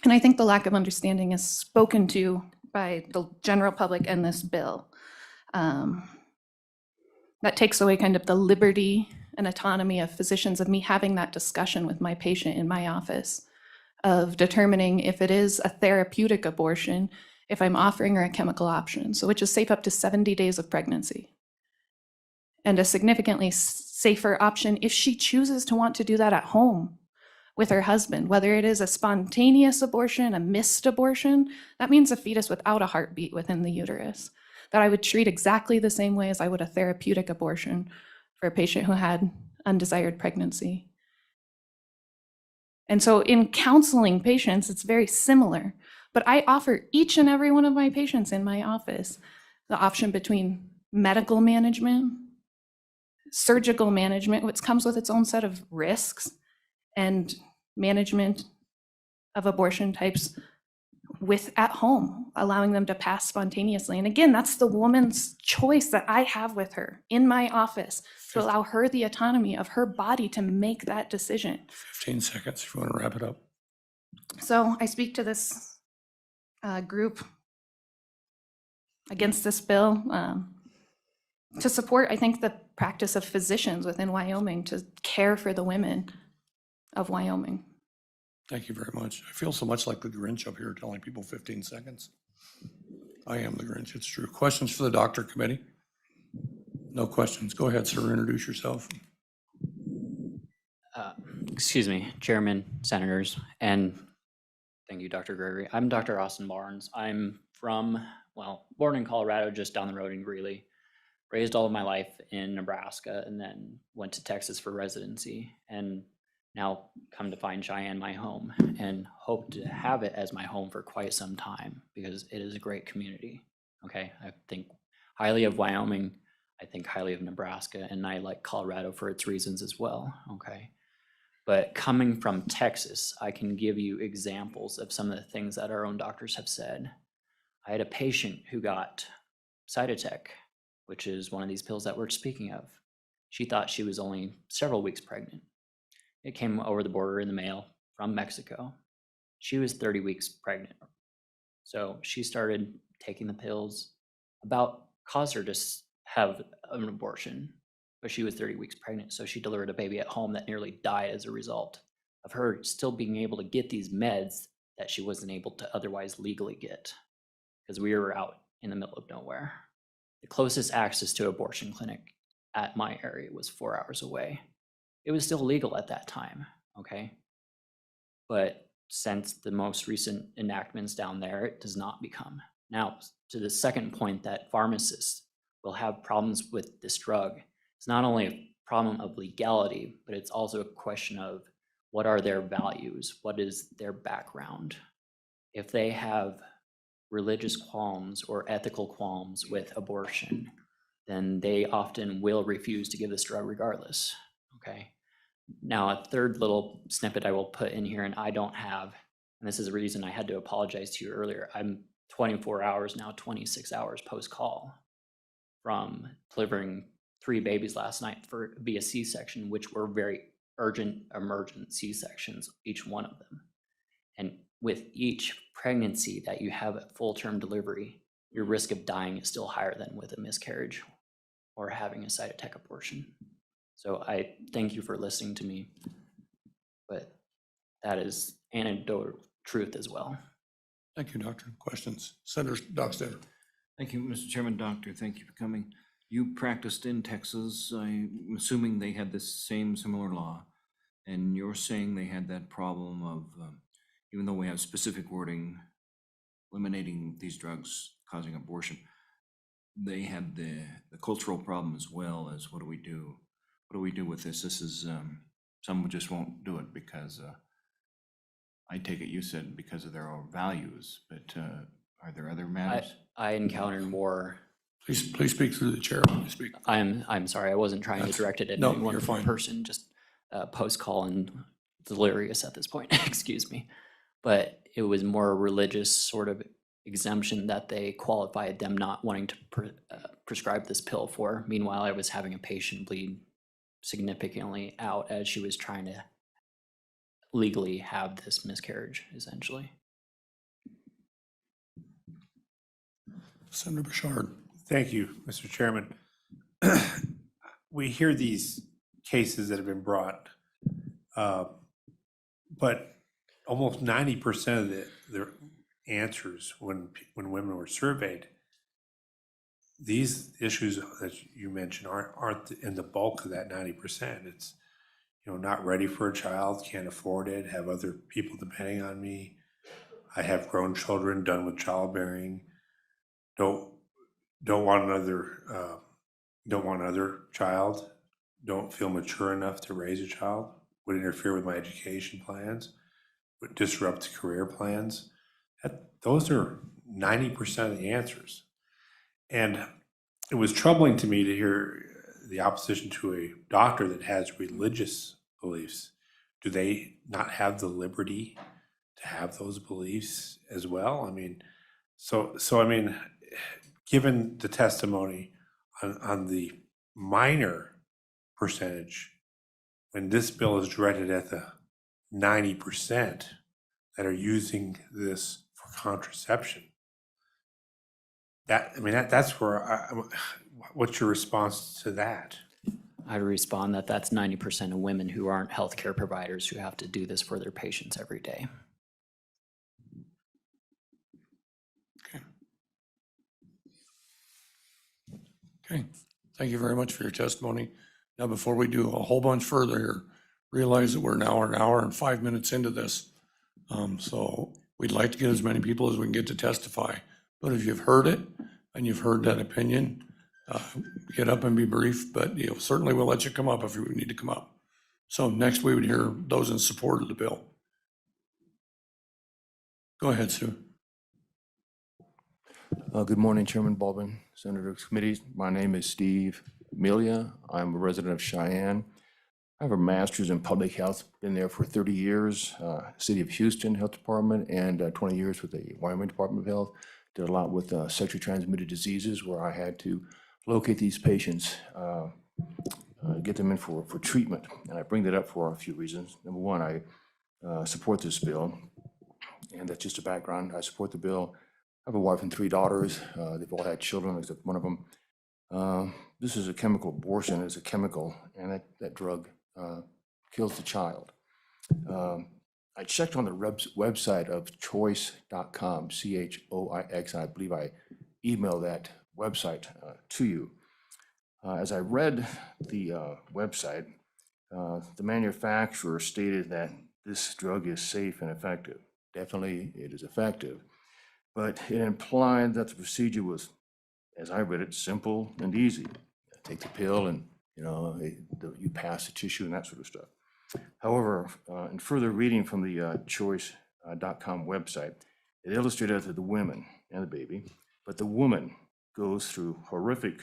Speaker 19: And I think the lack of understanding is spoken to by the general public and this bill. That takes away kind of the liberty and autonomy of physicians, of me having that discussion with my patient in my office, of determining if it is a therapeutic abortion, if I'm offering her a chemical option, so which is safe up to 70 days of pregnancy. And a significantly safer option if she chooses to want to do that at home with her husband, whether it is a spontaneous abortion, a missed abortion, that means a fetus without a heartbeat within the uterus, that I would treat exactly the same way as I would a therapeutic abortion for a patient who had undesired pregnancy. And so in counseling patients, it's very similar, but I offer each and every one of my patients in my office the option between medical management, surgical management, which comes with its own set of risks, and management of abortion types with at home, allowing them to pass spontaneously. And again, that's the woman's choice that I have with her in my office, to allow her the autonomy of her body to make that decision.
Speaker 1: 15 seconds if you want to wrap it up.
Speaker 19: So I speak to this group against this bill to support, I think, the practice of physicians within Wyoming to care for the women of Wyoming.
Speaker 1: Thank you very much. I feel so much like the Grinch up here telling people 15 seconds. I am the Grinch, it's true. Questions for the doctor committee? No questions. Go ahead, sir, introduce yourself.
Speaker 20: Excuse me, Chairman, Senators, and thank you, Dr. Gregory. I'm Dr. Austin Barnes. I'm from, well, born in Colorado, just down the road in Greeley. Raised all of my life in Nebraska and then went to Texas for residency, and now come to find Cheyenne my home, and hope to have it as my home for quite some time because it is a great community. Okay, I think highly of Wyoming, I think highly of Nebraska, and I like Colorado for its reasons as well. Okay, but coming from Texas, I can give you examples of some of the things that our own doctors have said. I had a patient who got Cytotec, which is one of these pills that we're speaking of. She thought she was only several weeks pregnant. It came over the border in the mail from Mexico. She was 30 weeks pregnant. So she started taking the pills, about caused her to have an abortion, but she was 30 weeks pregnant. So she delivered a baby at home that nearly died as a result of her still being able to get these meds that she wasn't able to otherwise legally get because we were out in the middle of nowhere. The closest access to abortion clinic at my area was 4 hours away. It was still legal at that time, okay? But since the most recent enactments down there, it does not become. Now, to the second point that pharmacists will have problems with this drug, it's not only a problem of legality, but it's also a question of what are their values? What is their background? If they have religious qualms or ethical qualms with abortion, then they often will refuse to give this drug regardless, okay? Now, a third little snippet I will put in here, and I don't have, and this is the reason I had to apologize to you earlier, I'm 24 hours now, 26 hours post-call from delivering 3 babies last night via C-section, which were very urgent, emergent C-sections, each one of them. And with each pregnancy that you have at full-term delivery, your risk of dying is still higher than with a miscarriage or having a cytotech abortion. So I thank you for listening to me, but that is anecdotal truth as well.
Speaker 1: Thank you, Doctor. Questions? Senator Dockstader.
Speaker 3: Thank you, Mr. Chairman. Doctor, thank you for coming. You practiced in Texas. I'm assuming they had this same similar law. And you're saying they had that problem of, even though we have specific wording, eliminating these drugs causing abortion, they had the cultural problem as well as what do we do? What do we do with this? This is, some just won't do it because, I take it you said because of their own values, but are there other matters?
Speaker 20: I encountered more.
Speaker 1: Please speak through the chair when you speak.
Speaker 20: I'm sorry, I wasn't trying to direct it at
Speaker 1: No,
Speaker 20: any one
Speaker 1: you're fine.
Speaker 20: person, just post-call and delirious at this point, excuse me. But it was more a religious sort of exemption that they qualified them not wanting to prescribe this pill for. Meanwhile, I was having a patient bleed significantly out as she was trying to legally have this miscarriage, essentially.
Speaker 1: Senator Bouchard.
Speaker 21: Thank you, Mr. Chairman. We hear these cases that have been brought, but almost 90% of the answers when women were surveyed, these issues that you mentioned aren't in the bulk of that 90%. It's, not ready for a child, can't afford it, have other people depending on me. I have grown children, done with childbearing, don't want another child, don't feel mature enough to raise a child, would interfere with my education plans, would disrupt career plans. Those are 90% of the answers. And it was troubling to me to hear the opposition to a doctor that has religious beliefs. Do they not have the liberty to have those beliefs as well? I mean, so I mean, given the testimony on the minor percentage, when this bill is directed at the 90% that are using this for contraception, that's where what's your response to that?
Speaker 20: I respond that that's 90% of women who aren't healthcare providers who have to do this for their patients every day.
Speaker 1: Okay, thank you very much for your testimony. Now, before we do a whole bunch further here, realize that we're now an hour and 5 minutes into this. So we'd like to get as many people as we can get to testify. But if you've heard it and you've heard that opinion, get up and be brief, but certainly we'll let you come up if you need to come up. So next we would hear those in support of the bill. Go ahead, Sue.
Speaker 22: Good morning, Chairman Baldwin, Senators Committees. My name is Steve Amelia. I'm a resident of Cheyenne. I have a master's in public health, been there for 30 years, City of Houston Health Department, and 20 years with the Wyoming Department of Health. Did a lot with sexually transmitted diseases where I had to locate these patients, get them in for treatment. And I bring that up for a few reasons. Number one, I support this bill, and that's just a background. I support the bill. I have a wife and 3 daughters. They've all had children except one of them. This is a chemical abortion. It's a chemical, and that drug kills the child. I checked on the website of choice.com, CHOIX. I believe I emailed that website to you. As I read the website, the manufacturer stated that this drug is safe and effective. Definitely, it is effective. But it implied that the procedure was, as I read it, simple and easy. Take the pill and, you pass the tissue and that sort of stuff. However, in further reading from the choice.com website, it illustrated that the women and the baby, but the woman goes through horrific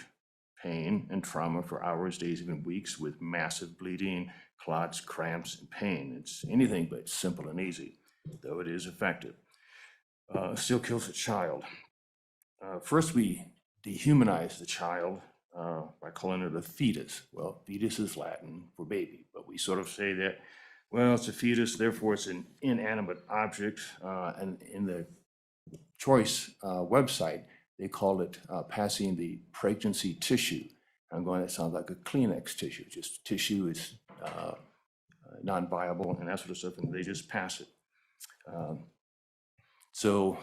Speaker 22: pain and trauma for hours, days, even weeks, with massive bleeding, clots, cramps, and pain. It's anything but simple and easy, though it is effective. Still kills the child. First, we dehumanize the child by calling it a fetus. Well, fetus is Latin for baby, but we sort of say that, well, it's a fetus, therefore it's an inanimate object. And in the choice website, they call it passing the pregnancy tissue. I'm going, that sounds like a Kleenex tissue, just tissue is non-viable and that sort of stuff, and they just pass it. So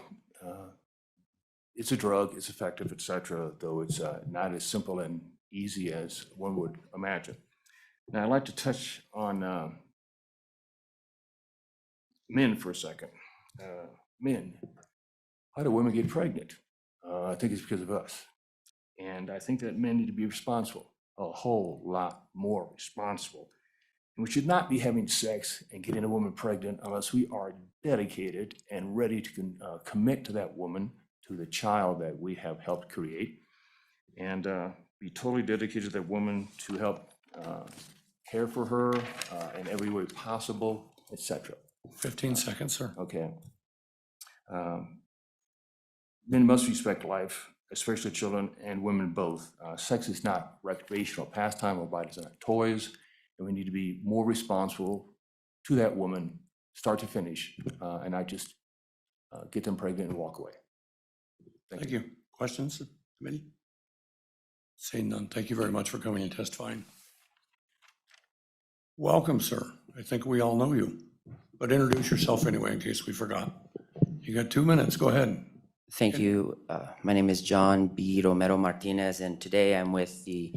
Speaker 22: it's a drug, it's effective, et cetera, though it's not as simple and easy as one would imagine. Now, I'd like to touch on men for a second. Men, how do women get pregnant? I think it's because of us. And I think that men need to be responsible, a whole lot more responsible. And we should not be having sex and getting a woman pregnant unless we are dedicated and ready to commit to that woman, to the child that we have helped create, and be totally dedicated to that woman to help care for her in every way possible, etc.
Speaker 1: 15 seconds, sir.
Speaker 22: Okay. Men must respect life, especially children and women both. Sex is not recreational pastime or by design toys, and we need to be more responsible to that woman, start to finish, and not just get them pregnant and walk away.
Speaker 1: Thank you. Questions, committee? Seeing none, thank you very much for coming and testifying. Welcome, sir. I think we all know you, but introduce yourself anyway in case we forgot. You got 2 minutes, go ahead.
Speaker 2: Thank you. My name is John B. Romero Martinez, and today I'm with the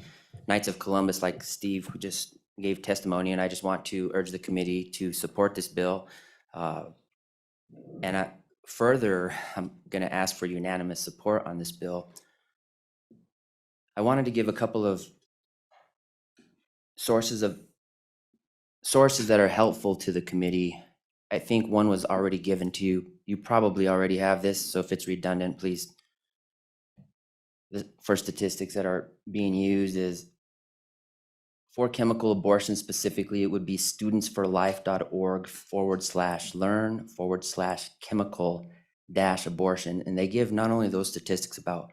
Speaker 2: Knights of Columbus, like Steve, who just gave testimony, and I just want to urge the committee to support this bill. And further, I'm going to ask for unanimous support on this bill. I wanted to give a couple of sources that are helpful to the committee. I think one was already given to you. You probably already have this, so if it's redundant, please. For statistics that are being used is for chemical abortion specifically, it would be studentsforlife.org/learn/chemical-abortion. And they give not only those statistics about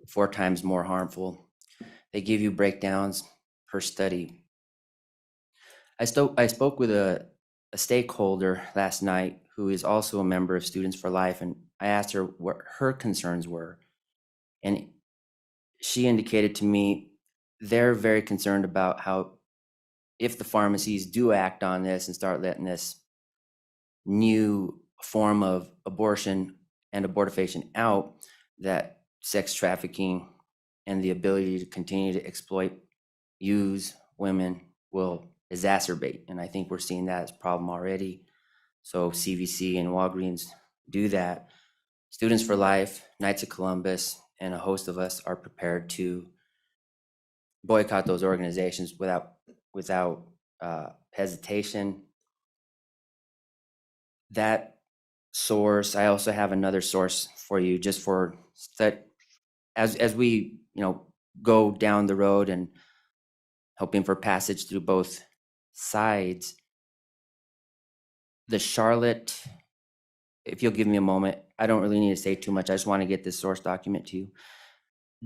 Speaker 2: 4 times more harmful, they give you breakdowns per study. I spoke with a stakeholder last night who is also a member of Students for Life, and I asked her what her concerns were. And she indicated to me they're very concerned about how if the pharmacies do act on this and start letting this new form of abortion and abortifacient out, that sex trafficking and the ability to continue to exploit, use women will exacerbate. And I think we're seeing that as a problem already. So CVC and Walgreens do that. Students for Life, Knights of Columbus, and a host of us are prepared to boycott those organizations without hesitation. That source, I also have another source for you, just for that as we go down the road and hoping for passage through both sides. The Charlotte, if you'll give me a moment, I don't really need to say too much. I just want to get this source document to you.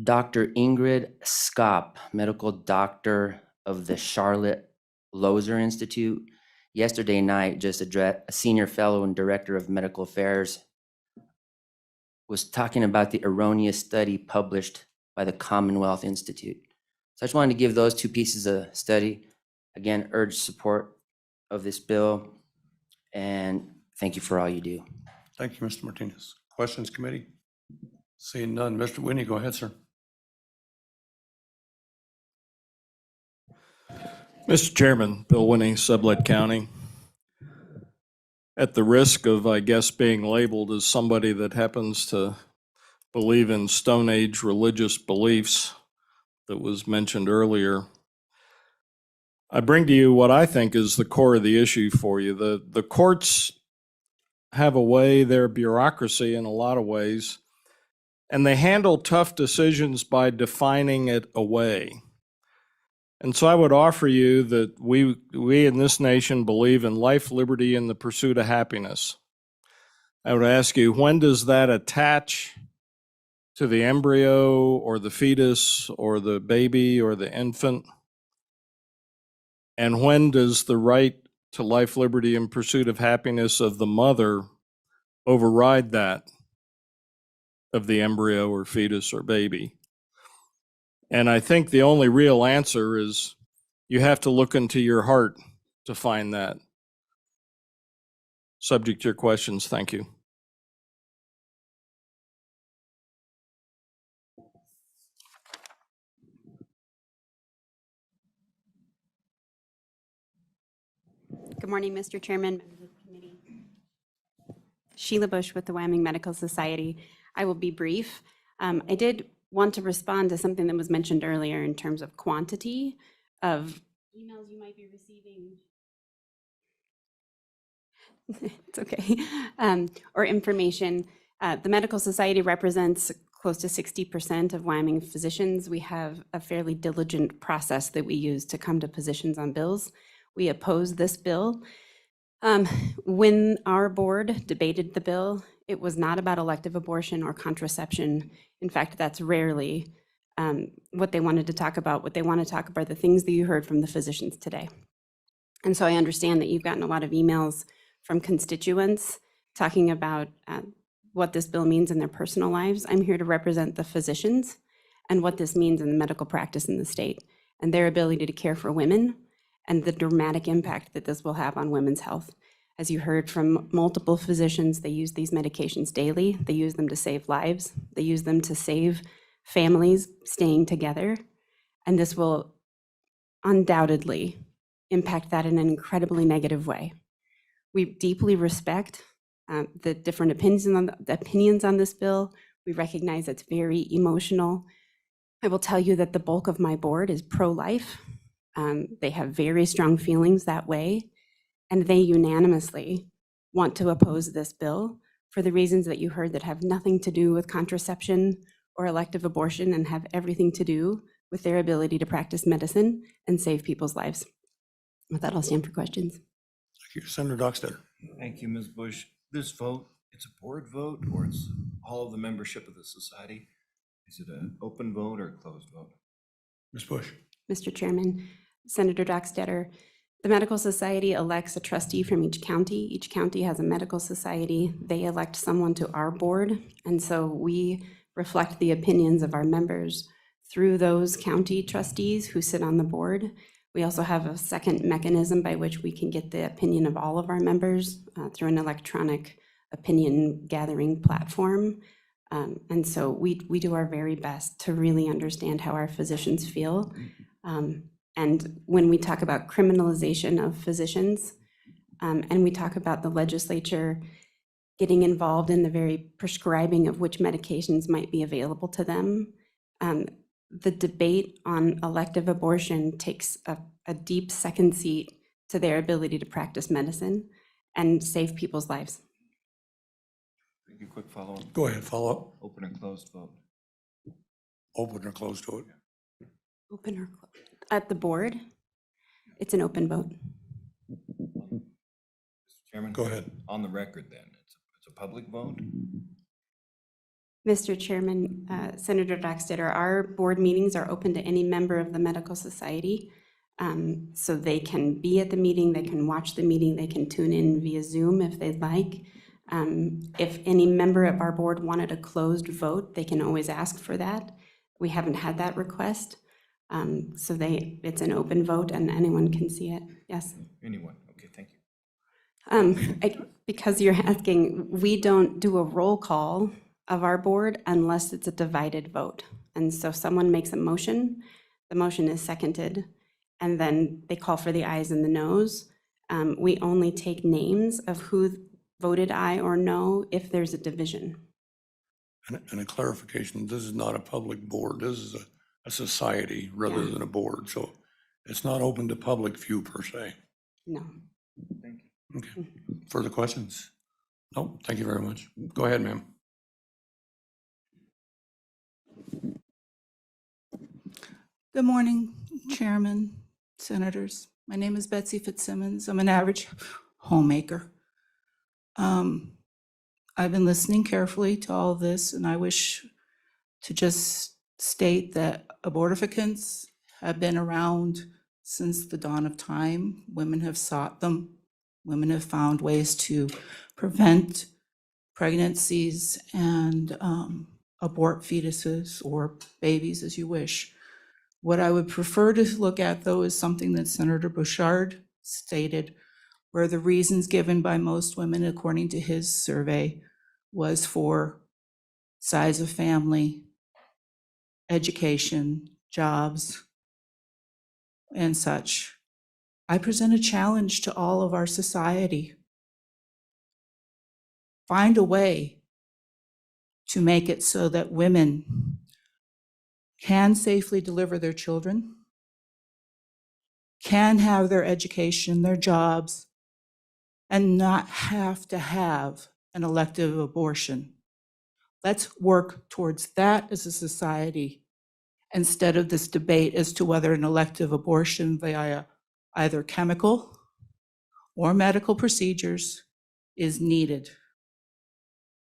Speaker 2: Dr. Ingrid Skopp, medical doctor of the Charlotte Lozer Institute, yesterday night, just a senior fellow and director of medical affairs, was talking about the erroneous study published by the Commonwealth Institute. So I just wanted to give those 2 pieces of study. Again, urge support of this bill, and thank you for all you do.
Speaker 1: Thank you, Mr. Martinez. Questions, committee? Seeing none. Mr. Winnie, go ahead, sir.
Speaker 4: Mr. Chairman, Bill Winnie, Sublette County. At the risk of, I guess, being labeled as somebody that happens to believe in Stone Age religious beliefs that was mentioned earlier, I bring to you what I think is the core of the issue for you. The courts have a way, their bureaucracy in a lot of ways, and they handle tough decisions by defining it away. And so I would offer you that we in this nation believe in life, liberty, and the pursuit of happiness. I would ask you, when does that attach to the embryo or the fetus or the baby or the infant? And when does the right to life, liberty, and pursuit of happiness of the mother override that of the embryo or fetus or baby? And I think the only real answer is you have to look into your heart to find that. Subject to your questions. Thank you.
Speaker 5: Good morning, Mr. Chairman, members of the committee. Sheila Bush with the Wyoming Medical Society. I will be brief. I did want to respond to something that was mentioned earlier in terms of quantity of emails you might be receiving. It's okay. Or information. The Medical Society represents close to 60% of Wyoming physicians. We have a fairly diligent process that we use to come to positions on bills. We oppose this bill. When our board debated the bill, it was not about elective abortion or contraception. In fact, that's rarely what they wanted to talk about. What they want to talk about are the things that you heard from the physicians today. And so I understand that you've gotten a lot of emails from constituents talking about what this bill means in their personal lives. I'm here to represent the physicians and what this means in the medical practice in the state and their ability to care for women and the dramatic impact that this will have on women's health. As you heard from multiple physicians, they use these medications daily. They use them to save lives. They use them to save families staying together. And this will undoubtedly impact that in an incredibly negative way. We deeply respect the different opinions on this bill. We recognize it's very emotional. I will tell you that the bulk of my board is pro-life. They have very strong feelings that way, and they unanimously want to oppose this bill for the reasons that you heard that have nothing to do with contraception or elective abortion and have everything to do with their ability to practice medicine and save people's lives. With that, I'll stand for questions.
Speaker 1: Thank you. Senator Dockstader.
Speaker 3: Thank you, Ms. Bush. This vote, it's a board vote or it's all of the membership of the society? Is it an open vote or a closed vote?
Speaker 1: Ms. Bush.
Speaker 5: Mr. Chairman, Senator Dockstader, the Medical Society elects a trustee from each county. Each county has a medical society. They elect someone to our board, and so we reflect the opinions of our members through those county trustees who sit on the board. We also have a second mechanism by which we can get the opinion of all of our members through an electronic opinion gathering platform. And so we do our very best to really understand how our physicians feel. And when we talk about criminalization of physicians, and we talk about the legislature getting involved in the very prescribing of which medications might be available to them, the debate on elective abortion takes a deep second seat to their ability to practice medicine and save people's lives.
Speaker 3: Thank you. Quick follow-up.
Speaker 1: Go ahead, follow up.
Speaker 3: Open or closed vote?
Speaker 1: Open or closed vote?
Speaker 5: Open or closed? At the board, it's an open vote.
Speaker 3: Mr. Chairman?
Speaker 1: Go ahead.
Speaker 3: On the record then, it's a public vote?
Speaker 5: Mr. Chairman, Senator Dockstader, our board meetings are open to any member of the Medical Society. So they can be at the meeting, they can watch the meeting, they can tune in via Zoom if they'd like. If any member of our board wanted a closed vote, they can always ask for that. We haven't had that request. So it's an open vote and anyone can see it, yes.
Speaker 3: Anyone, okay, thank you.
Speaker 5: Because you're asking, we don't do a roll call of our board unless it's a divided vote. And so someone makes a motion, the motion is seconded, and then they call for the ayes and the noes. We only take names of who voted aye or no if there's a division.
Speaker 1: And a clarification, this is not a public board. This is a society rather than a board. So it's not open to public view per se.
Speaker 5: No.
Speaker 3: Thank you.
Speaker 1: Okay. Further questions? No, thank you very much. Go ahead, ma'am.
Speaker 6: Good morning, Chairman, Senators. My name is Betsy Fitzsimmons. I'm an average homemaker. I've been listening carefully to all this, and I wish to just state that abortificants have been around since the dawn of time. Women have sought them. Women have found ways to prevent pregnancies and abort fetuses or babies, as you wish. What I would prefer to look at, though, is something that Senator Bouchard stated, where the reasons given by most women, according to his survey, was for size of family, education, jobs, and such. I present a challenge to all of our society. Find a way to make it so that women can safely deliver their children, can have their education, their jobs, and not have to have an elective abortion. Let's work towards that as a society instead of this debate as to whether an elective abortion via either chemical or medical procedures is needed.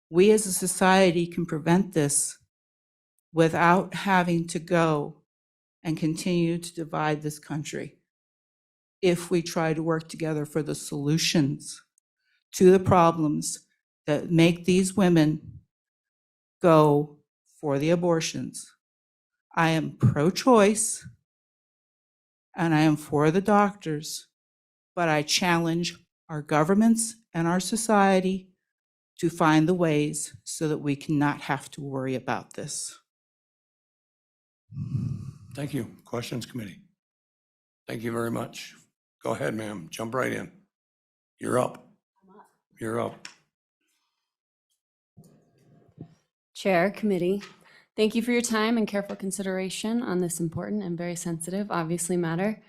Speaker 6: We as a society can prevent this without having to go and continue to divide this country if we try to work together for the solutions to the problems that make these women go for the abortions. I am pro-choice and I am for the doctors, but I challenge our governments and our society to find the ways so that we cannot have to worry about this.
Speaker 1: Thank you. Questions, committee? Thank you very much. Go ahead, ma'am. Jump right in. You're up. You're up.
Speaker 7: Chair, committee, thank you for your time and careful consideration on this important and very sensitive, obviously, matter.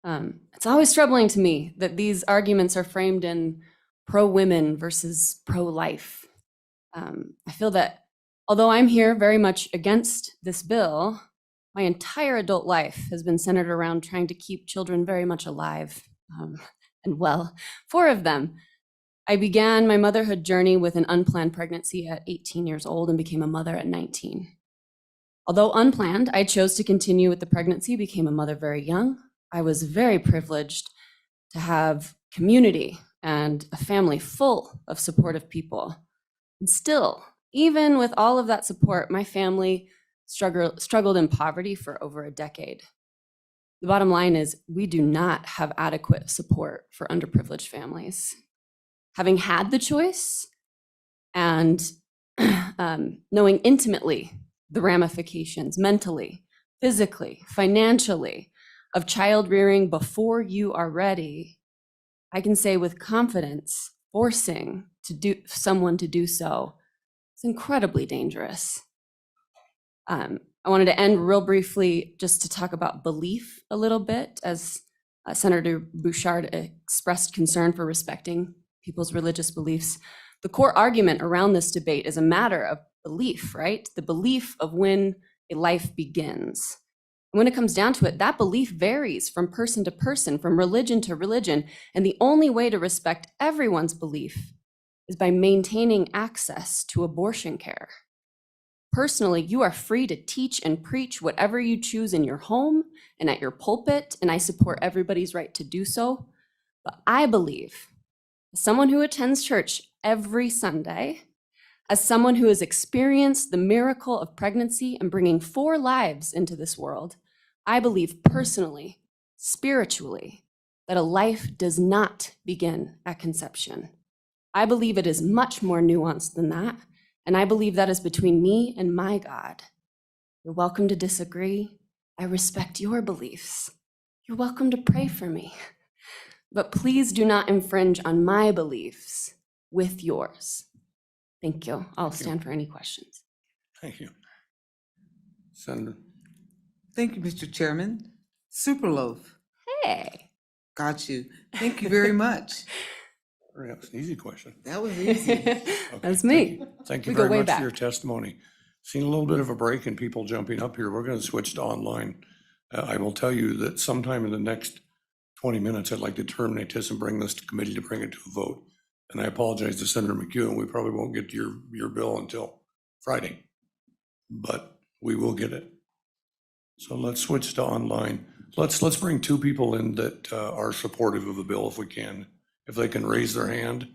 Speaker 7: It's always troubling to me that these arguments are framed in pro-women versus pro-life. I feel that although I'm here very much against this bill, my entire adult life has been centered around trying to keep children very much alive and well, 4 of them. I began my motherhood journey with an unplanned pregnancy at 18 years old and became a mother at 19. Although unplanned, I chose to continue with the pregnancy, became a mother very young. I was very privileged to have community and a family full of supportive people. And still, even with all of that support, my family struggled in poverty for over a decade. The bottom line is we do not have adequate support for underprivileged families. Having had the choice and knowing intimately the ramifications mentally, physically, financially of child rearing before you are ready, I can say with confidence, forcing someone to do so is incredibly dangerous. I wanted to end real briefly just to talk about belief a little bit, as Senator Bouchard expressed concern for respecting people's religious beliefs. The core argument around this debate is a matter of belief, right? The belief of when a life begins. And when it comes down to it, that belief varies from person to person, from religion to religion. And the only way to respect everyone's belief is by maintaining access to abortion care. Personally, you are free to teach and preach whatever you choose in your home and at your pulpit, and I support everybody's right to do so. But I believe, as someone who attends church every Sunday, as someone who has experienced the miracle of pregnancy and bringing 4 lives into this world, I believe personally, spiritually, that a life does not begin at conception. I believe it is much more nuanced than that, and I believe that is between me and my God. You're welcome to disagree. I respect your beliefs. You're welcome to pray for me. But please do not infringe on my beliefs with yours. Thank you. I'll stand for any questions.
Speaker 1: Thank you. Senator.
Speaker 8: Thank you, Mr. Chairman. Superloaf.
Speaker 7: Hey.
Speaker 8: Got you. Thank you very much.
Speaker 1: That's an easy question.
Speaker 8: That was easy.
Speaker 7: That's me.
Speaker 1: Thank you
Speaker 7: We go
Speaker 1: very
Speaker 7: way
Speaker 1: much
Speaker 7: back.
Speaker 1: for your testimony. Seen a little bit of a break in people jumping up here. We're going to switch to online. I will tell you that sometime in the next 20 minutes, I'd like to terminate this and bring this to committee to bring it to a vote. And I apologize to Senator McEwen. We probably won't get to your bill until Friday. But we will get it. So let's switch to online. Let's bring two people in that are supportive of the bill if we can. If they can raise their hand,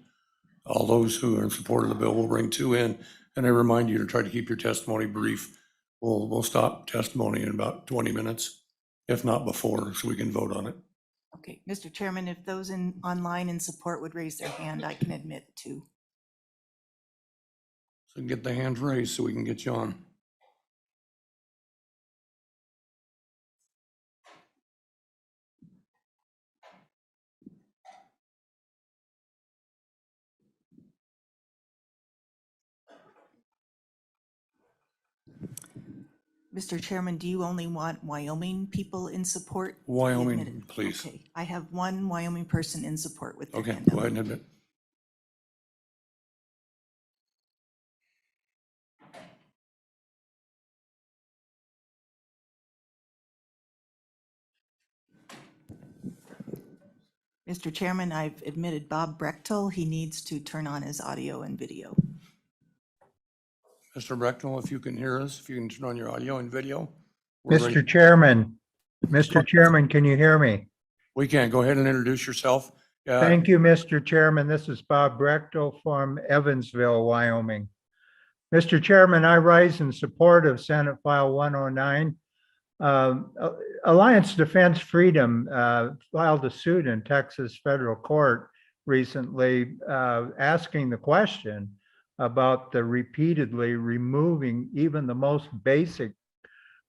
Speaker 1: all those who are in support of the bill, we'll bring two in. And I remind you to try to keep your testimony brief. We'll stop testimony in about 20 minutes, if not before, so we can vote on it.
Speaker 9: Okay, Mr. Chairman, if those in online in support would raise their hand, I can admit to.
Speaker 1: So get the hands raised so we can get you on.
Speaker 9: Mr. Chairman, do you only want Wyoming people in support? to be
Speaker 1: Wyoming,
Speaker 9: admitted?
Speaker 1: please.
Speaker 9: Okay, I have one Wyoming person in support with their
Speaker 1: Okay,
Speaker 9: hand
Speaker 1: go
Speaker 9: up.
Speaker 1: ahead and admit.
Speaker 9: Mr. Chairman, I've admitted Bob Brechtel. He needs to turn on his audio and video.
Speaker 1: Mr. Brechtel, if you can hear us, if you can turn on your audio and video. we're ready.
Speaker 10: Mr. Chairman, can you hear me?
Speaker 1: We can. Go ahead and introduce yourself.
Speaker 10: Thank you, Mr. Chairman. This is Bob Brechtel from Evansville, Wyoming. Mr. Chairman, I rise in support of Senate File 109. Alliance Defense Freedom filed a suit in Texas federal court recently asking the question about the repeatedly removing even the most basic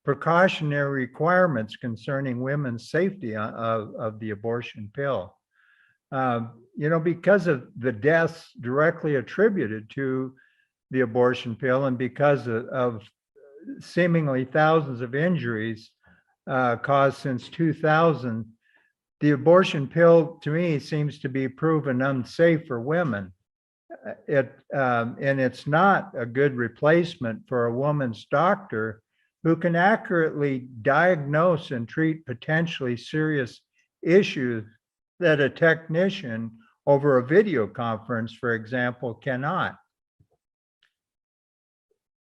Speaker 10: precautionary requirements concerning women's safety of the abortion pill. Because of the deaths directly attributed to the abortion pill and because of seemingly thousands of injuries caused since 2000, the abortion pill to me seems to be proven unsafe for women. And it's not a good replacement for a woman's doctor who can accurately diagnose and treat potentially serious issues that a technician over a video conference, for example, cannot.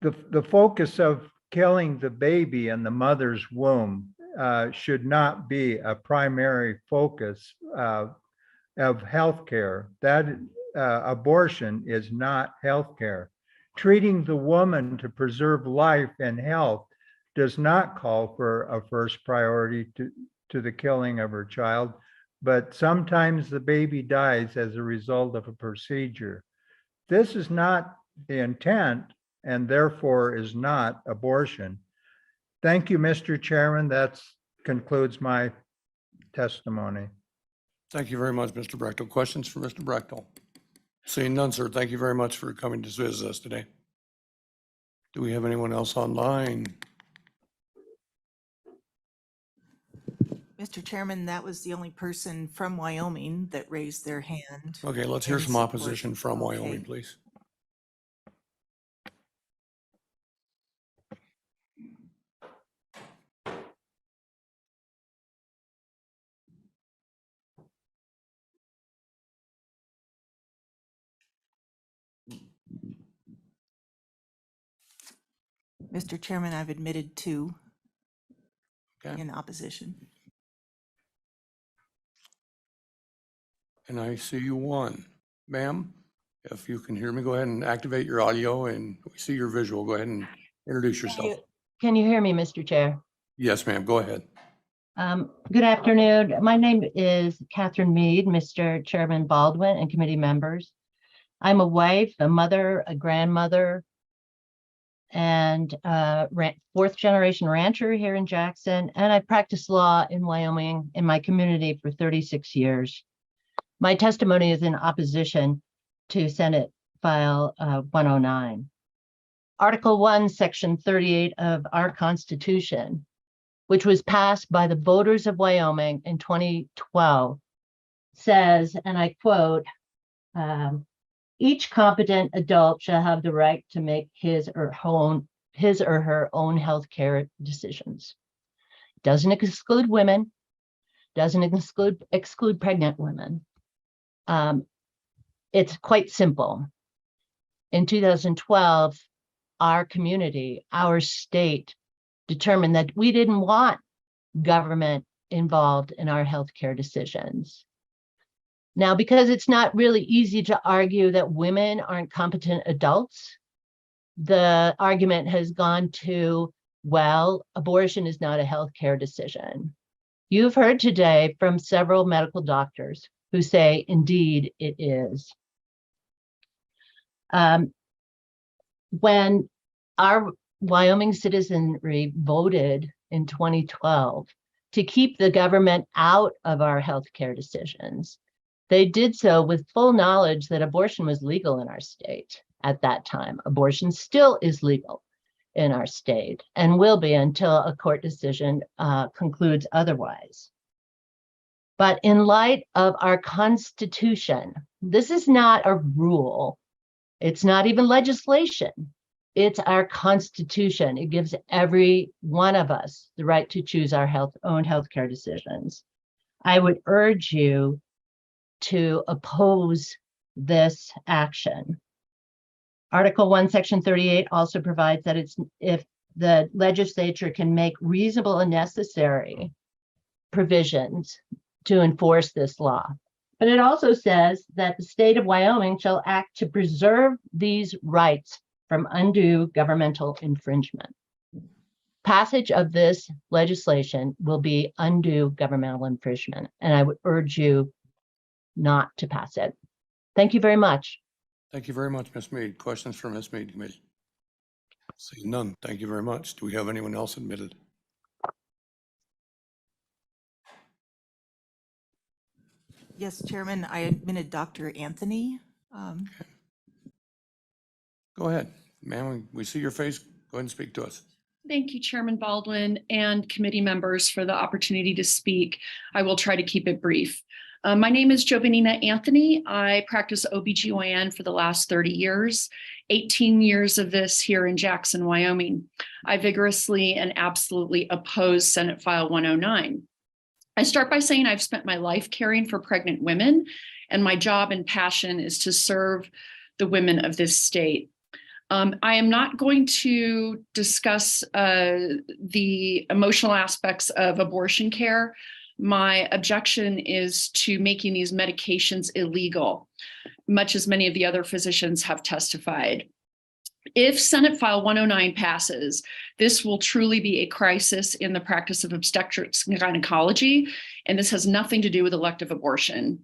Speaker 10: The focus of killing the baby in the mother's womb should not be a primary focus of healthcare. That abortion is not healthcare. Treating the woman to preserve life and health does not call for a first priority to the killing of her child, but sometimes the baby dies as a result of a procedure. This is not the intent and therefore is not abortion. Thank you, Mr. Chairman. That concludes my testimony.
Speaker 1: Thank you very much, Mr. Brechtel. Questions for Mr. Brechtel? Seeing none, sir. Thank you very much for coming to visit us today. Do we have anyone else online?
Speaker 9: Mr. Chairman, that was the only person from Wyoming that raised their hand.
Speaker 1: Okay, let's hear
Speaker 9: in
Speaker 1: some
Speaker 9: support.
Speaker 1: opposition from
Speaker 9: Okay.
Speaker 1: Wyoming, please.
Speaker 9: Mr. Chairman, I've admitted two
Speaker 1: Okay.
Speaker 9: in opposition.
Speaker 1: And I see you one. Ma'am, if you can hear me, go ahead and activate your audio and we see your visual. Go ahead and introduce yourself.
Speaker 23: Can you hear me, Mr. Chair?
Speaker 1: Yes, ma'am. Go ahead.
Speaker 23: Good afternoon. My name is Catherine Mead, Mr. Chairman Baldwin and committee members. I'm a wife, a mother, a grandmother, and fourth generation rancher here in Jackson. And I practiced law in Wyoming in my community for 36 years. My testimony is in opposition to Senate File 109. Article 1, Section 38 of our Constitution, which was passed by the voters of Wyoming in 2012, says, and I quote, each competent adult shall have the right to make his or her own health care decisions. Doesn't exclude women, doesn't exclude pregnant women. It's quite simple. In 2012, our community, our state, determined that we didn't want government involved in our healthcare decisions. Now, because it's not really easy to argue that women aren't competent adults, the argument has gone to, well, abortion is not a healthcare decision. You've heard today from several medical doctors who say, indeed, it is. When our Wyoming citizenry voted in 2012 to keep the government out of our healthcare decisions, they did so with full knowledge that abortion was legal in our state at that time. Abortion still is legal in our state and will be until a court decision concludes otherwise. But in light of our Constitution, this is not a rule. It's not even legislation. It's our Constitution. It gives every one of us the right to choose our own healthcare decisions. I would urge you to oppose this action. Article 1, Section 38 also provides that if the legislature can make reasonable and necessary provisions to enforce this law. But it also says that the state of Wyoming shall act to preserve these rights from undue governmental infringement. Passage of this legislation will be undue governmental infringement, and I would urge you not to pass it. Thank you very much.
Speaker 1: Thank you very much, Ms. Mead. Questions for Ms. Mead, committee? Seeing none, thank you very much. Do we have anyone else admitted?
Speaker 9: Yes, Chairman, I admitted Dr. Anthony.
Speaker 1: Go ahead, ma'am. We see your face. Go ahead and speak to us.
Speaker 11: Thank you, Chairman Baldwin and committee members for the opportunity to speak. I will try to keep it brief. My name is Jovanina Anthony. I practice OBGYN for the last 30 years, 18 years of this here in Jackson, Wyoming. I vigorously and absolutely oppose Senate File 109. I start by saying I've spent my life caring for pregnant women, and my job and passion is to serve the women of this state. I am not going to discuss the emotional aspects of abortion care. My objection is to making these medications illegal, much as many of the other physicians have testified. If Senate File 109 passes, this will truly be a crisis in the practice of obstetrics and gynecology, and this has nothing to do with elective abortion.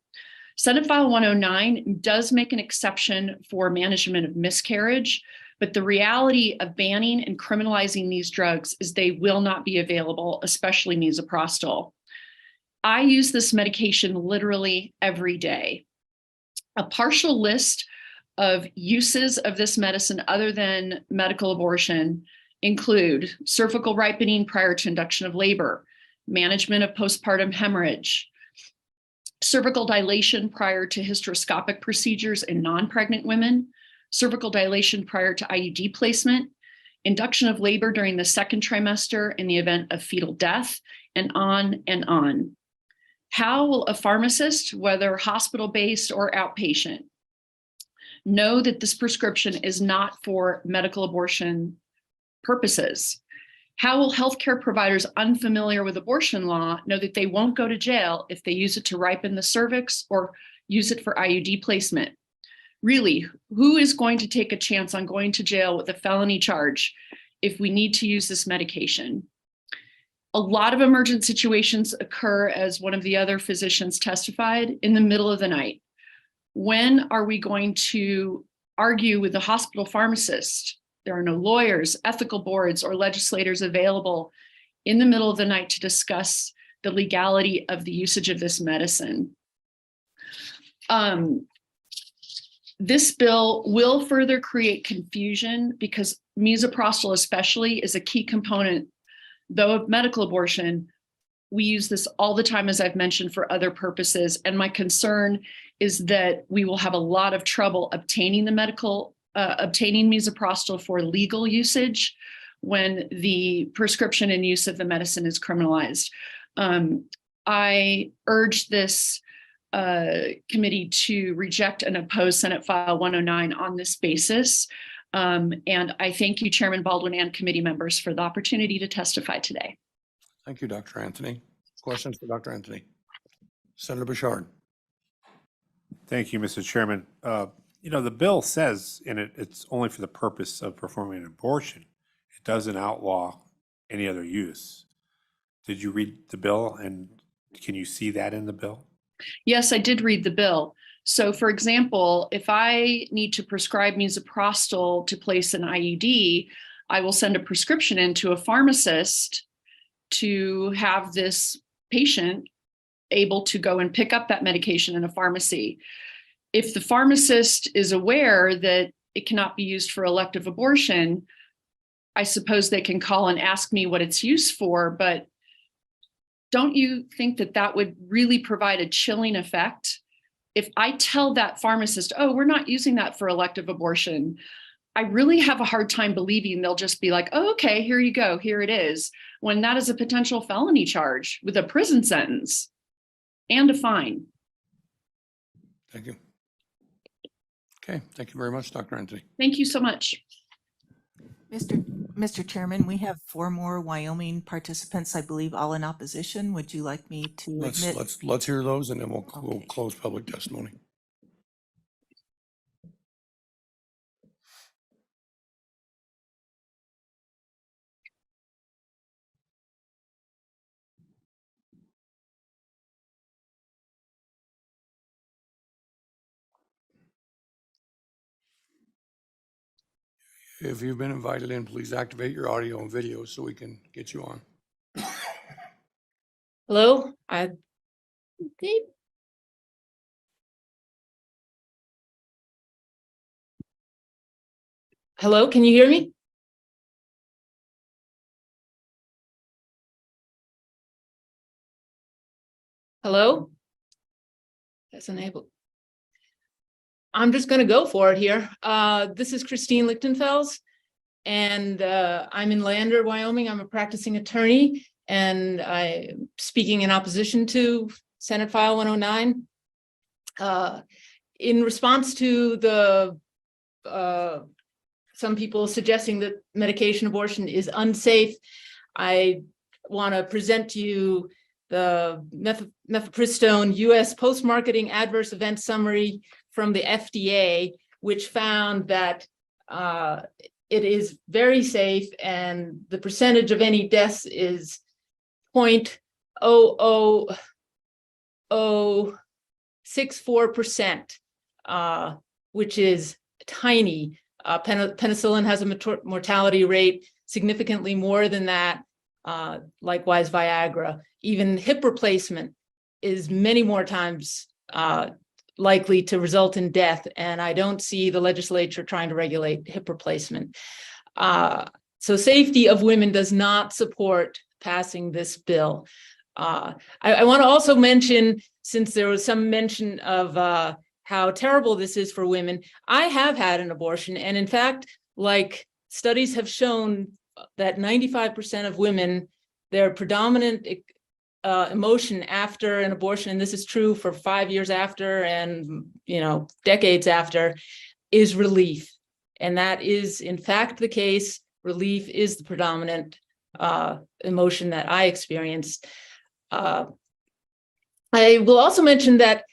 Speaker 11: Senate File 109 does make an exception for management of miscarriage, but the reality of banning and criminalizing these drugs is they will not be available, especially misoprostol. I use this medication literally every day. A partial list of uses of this medicine other than medical abortion include cervical ripening prior to induction of labor, management of postpartum hemorrhage, cervical dilation prior to hysteroscopic procedures in non-pregnant women, cervical dilation prior to IUD placement, induction of labor during the second trimester in the event of fetal death, and on and on. How will a pharmacist, whether hospital-based or outpatient, know that this prescription is not for medical abortion purposes? How will healthcare providers unfamiliar with abortion law know that they won't go to jail if they use it to ripen the cervix or use it for IUD placement? Really, who is going to take a chance on going to jail with a felony charge if we need to use this medication? A lot of emergent situations occur, as one of the other physicians testified, in the middle of the night. When are we going to argue with the hospital pharmacist? There are no lawyers, ethical boards, or legislators available in the middle of the night to discuss the legality of the usage of this medicine. This bill will further create confusion because misoprostol especially is a key component. Though of medical abortion, we use this all the time, as I've mentioned, for other purposes. And my concern is that we will have a lot of trouble obtaining obtaining misoprostol for legal usage when the prescription and use of the medicine is criminalized. I urge this committee to reject and oppose Senate File 109 on this basis. And I thank you, Chairman Baldwin and committee members, for the opportunity to testify today.
Speaker 1: Thank you, Dr. Anthony. Questions for Dr. Anthony? Senator Bouchard.
Speaker 12: Thank you, Mr. Chairman. You know, the bill says in it, it's only for the purpose of performing an abortion. It doesn't outlaw any other use. Did you read the bill, and can you see that in the bill?
Speaker 11: Yes, I did read the bill. So for example, if I need to prescribe misoprostol to place an IUD, I will send a prescription in to a pharmacist to have this patient able to go and pick up that medication in a pharmacy. If the pharmacist is aware that it cannot be used for elective abortion, I suppose they can call and ask me what it's used for, but don't you think that that would really provide a chilling effect? If I tell that pharmacist, oh, we're not using that for elective abortion, I really have a hard time believing they'll just be like, oh, okay, here you go, here it is, when that is a potential felony charge with a prison sentence and a fine.
Speaker 1: Thank you. Okay, thank you very much, Dr. Anthony.
Speaker 11: Thank you so much.
Speaker 9: Mr. Chairman, we have 4 more Wyoming participants, I believe, all in opposition. Would you like me to admit?
Speaker 1: Let's hear those, and then we'll close public testimony. If you've been invited in, please activate your audio and video so we can get you on.
Speaker 13: Hello, Hello, can you hear me? Hello? That's enabled. I'm just going to go for it here. This is Christine Lichtenfels, and I'm in Lander, Wyoming. I'm a practicing attorney, and I'm speaking in opposition to Senate File 109. In response to the some people suggesting that medication abortion is unsafe, I want to present to you the mifepristone U.S. post-marketing adverse event summary from the FDA, which found that it is very safe, and the percentage of any deaths is 0.00064%, which is tiny. Penicillin has a mortality rate significantly more than that. Likewise, Viagra. Even hip replacement is many more times likely to result in death, and I don't see the legislature trying to regulate hip replacement. So safety of women does not support passing this bill. I want to also mention, since there was some mention of how terrible this is for women, I have had an abortion, and in fact, like studies have shown that 95% of women, their predominant emotion after an abortion, and this is true for 5 years after and decades after, is relief. And that is in fact the case. Relief is the predominant emotion that I experienced. I will also mention that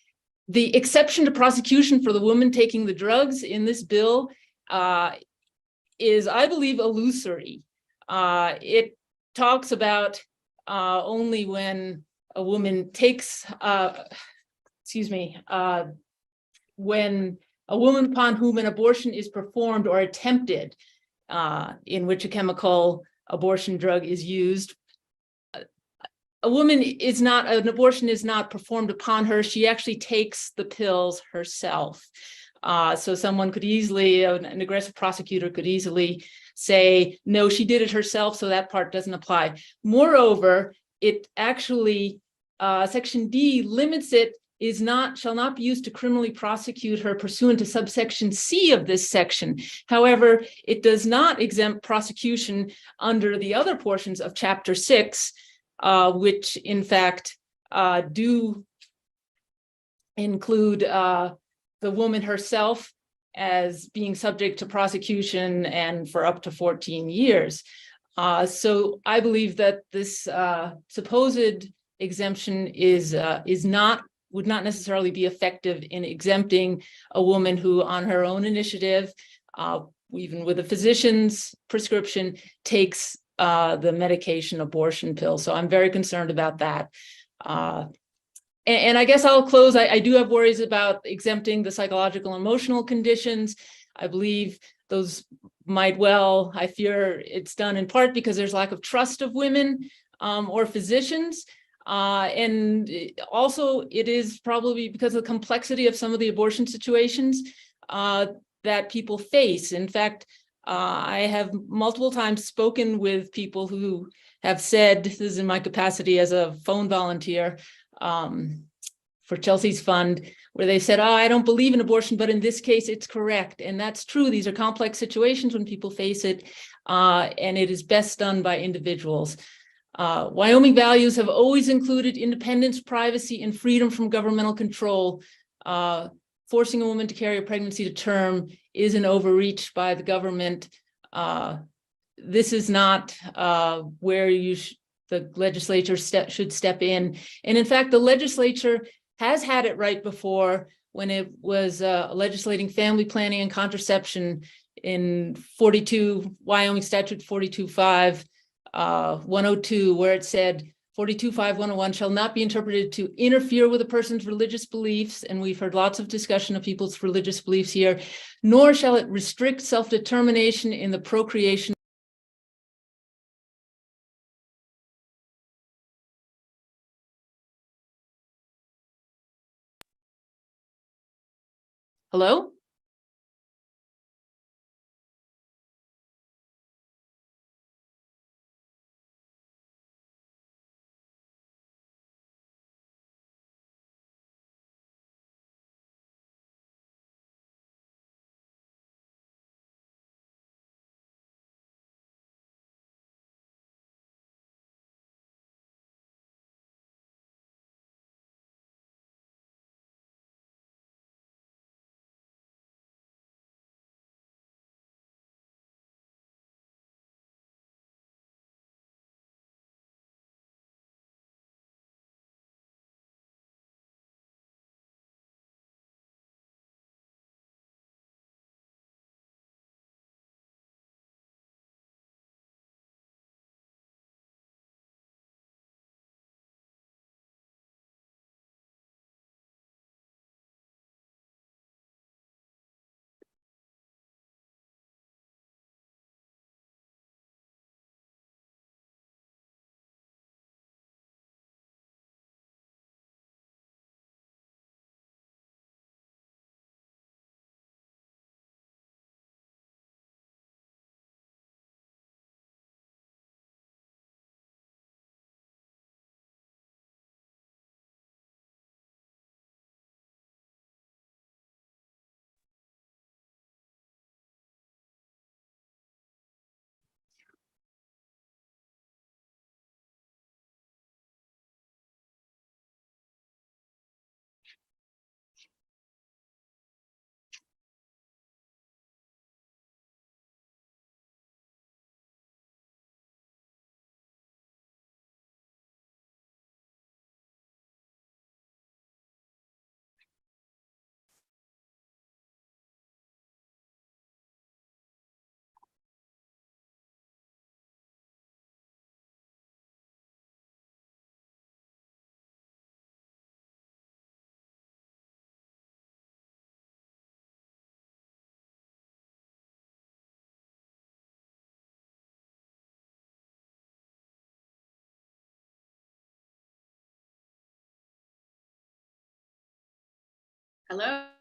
Speaker 13: the exception to prosecution for the woman taking the drugs in this bill is, I believe, illusory. It talks about only when a woman takes, when a woman upon whom an abortion is performed or attempted, in which a chemical abortion drug is used. An abortion is not performed upon her. She actually takes the pills herself. So someone could easily, an aggressive prosecutor could easily say, no, she did it herself, so that part doesn't apply. Moreover, it actually, Section D limits it, shall not be used to criminally prosecute her pursuant to subsection C of this section. However, it does not exempt prosecution under the other portions of Chapter 6, which in fact do include the woman herself as being subject to prosecution and for up to 14 years. So I believe that this supposed exemption would not necessarily be effective in exempting a woman who, on her own initiative, even with a physician's prescription, takes the medication abortion pill. So I'm very concerned about that. And I guess I'll close. I do have worries about exempting the psychological and emotional conditions. I believe those might well, I fear it's done in part because there's lack of trust of women or physicians. And also it is probably because of the complexity of some of the abortion situations that people face. In fact, I have multiple times spoken with people who have said, this is in my capacity as a phone volunteer for Chelsea's fund, where they said, oh, I don't believe in abortion, but in this case, it's correct. And that's true. These are complex situations when people face it, and it is best done by individuals. Wyoming values have always included independence, privacy, and freedom from governmental control. Forcing a woman to carry a pregnancy to term is an overreach by the government. This is not where the legislature should step in. And in fact, the legislature has had it right before when it was legislating family planning and contraception in Wyoming Statute 42.5, 102, where it said 42.5, 101 shall not be interpreted to interfere with a person's religious beliefs, and we've heard lots of discussion of people's religious beliefs here, nor shall it restrict self-determination in the procreation. Hello?
Speaker 14: Hello?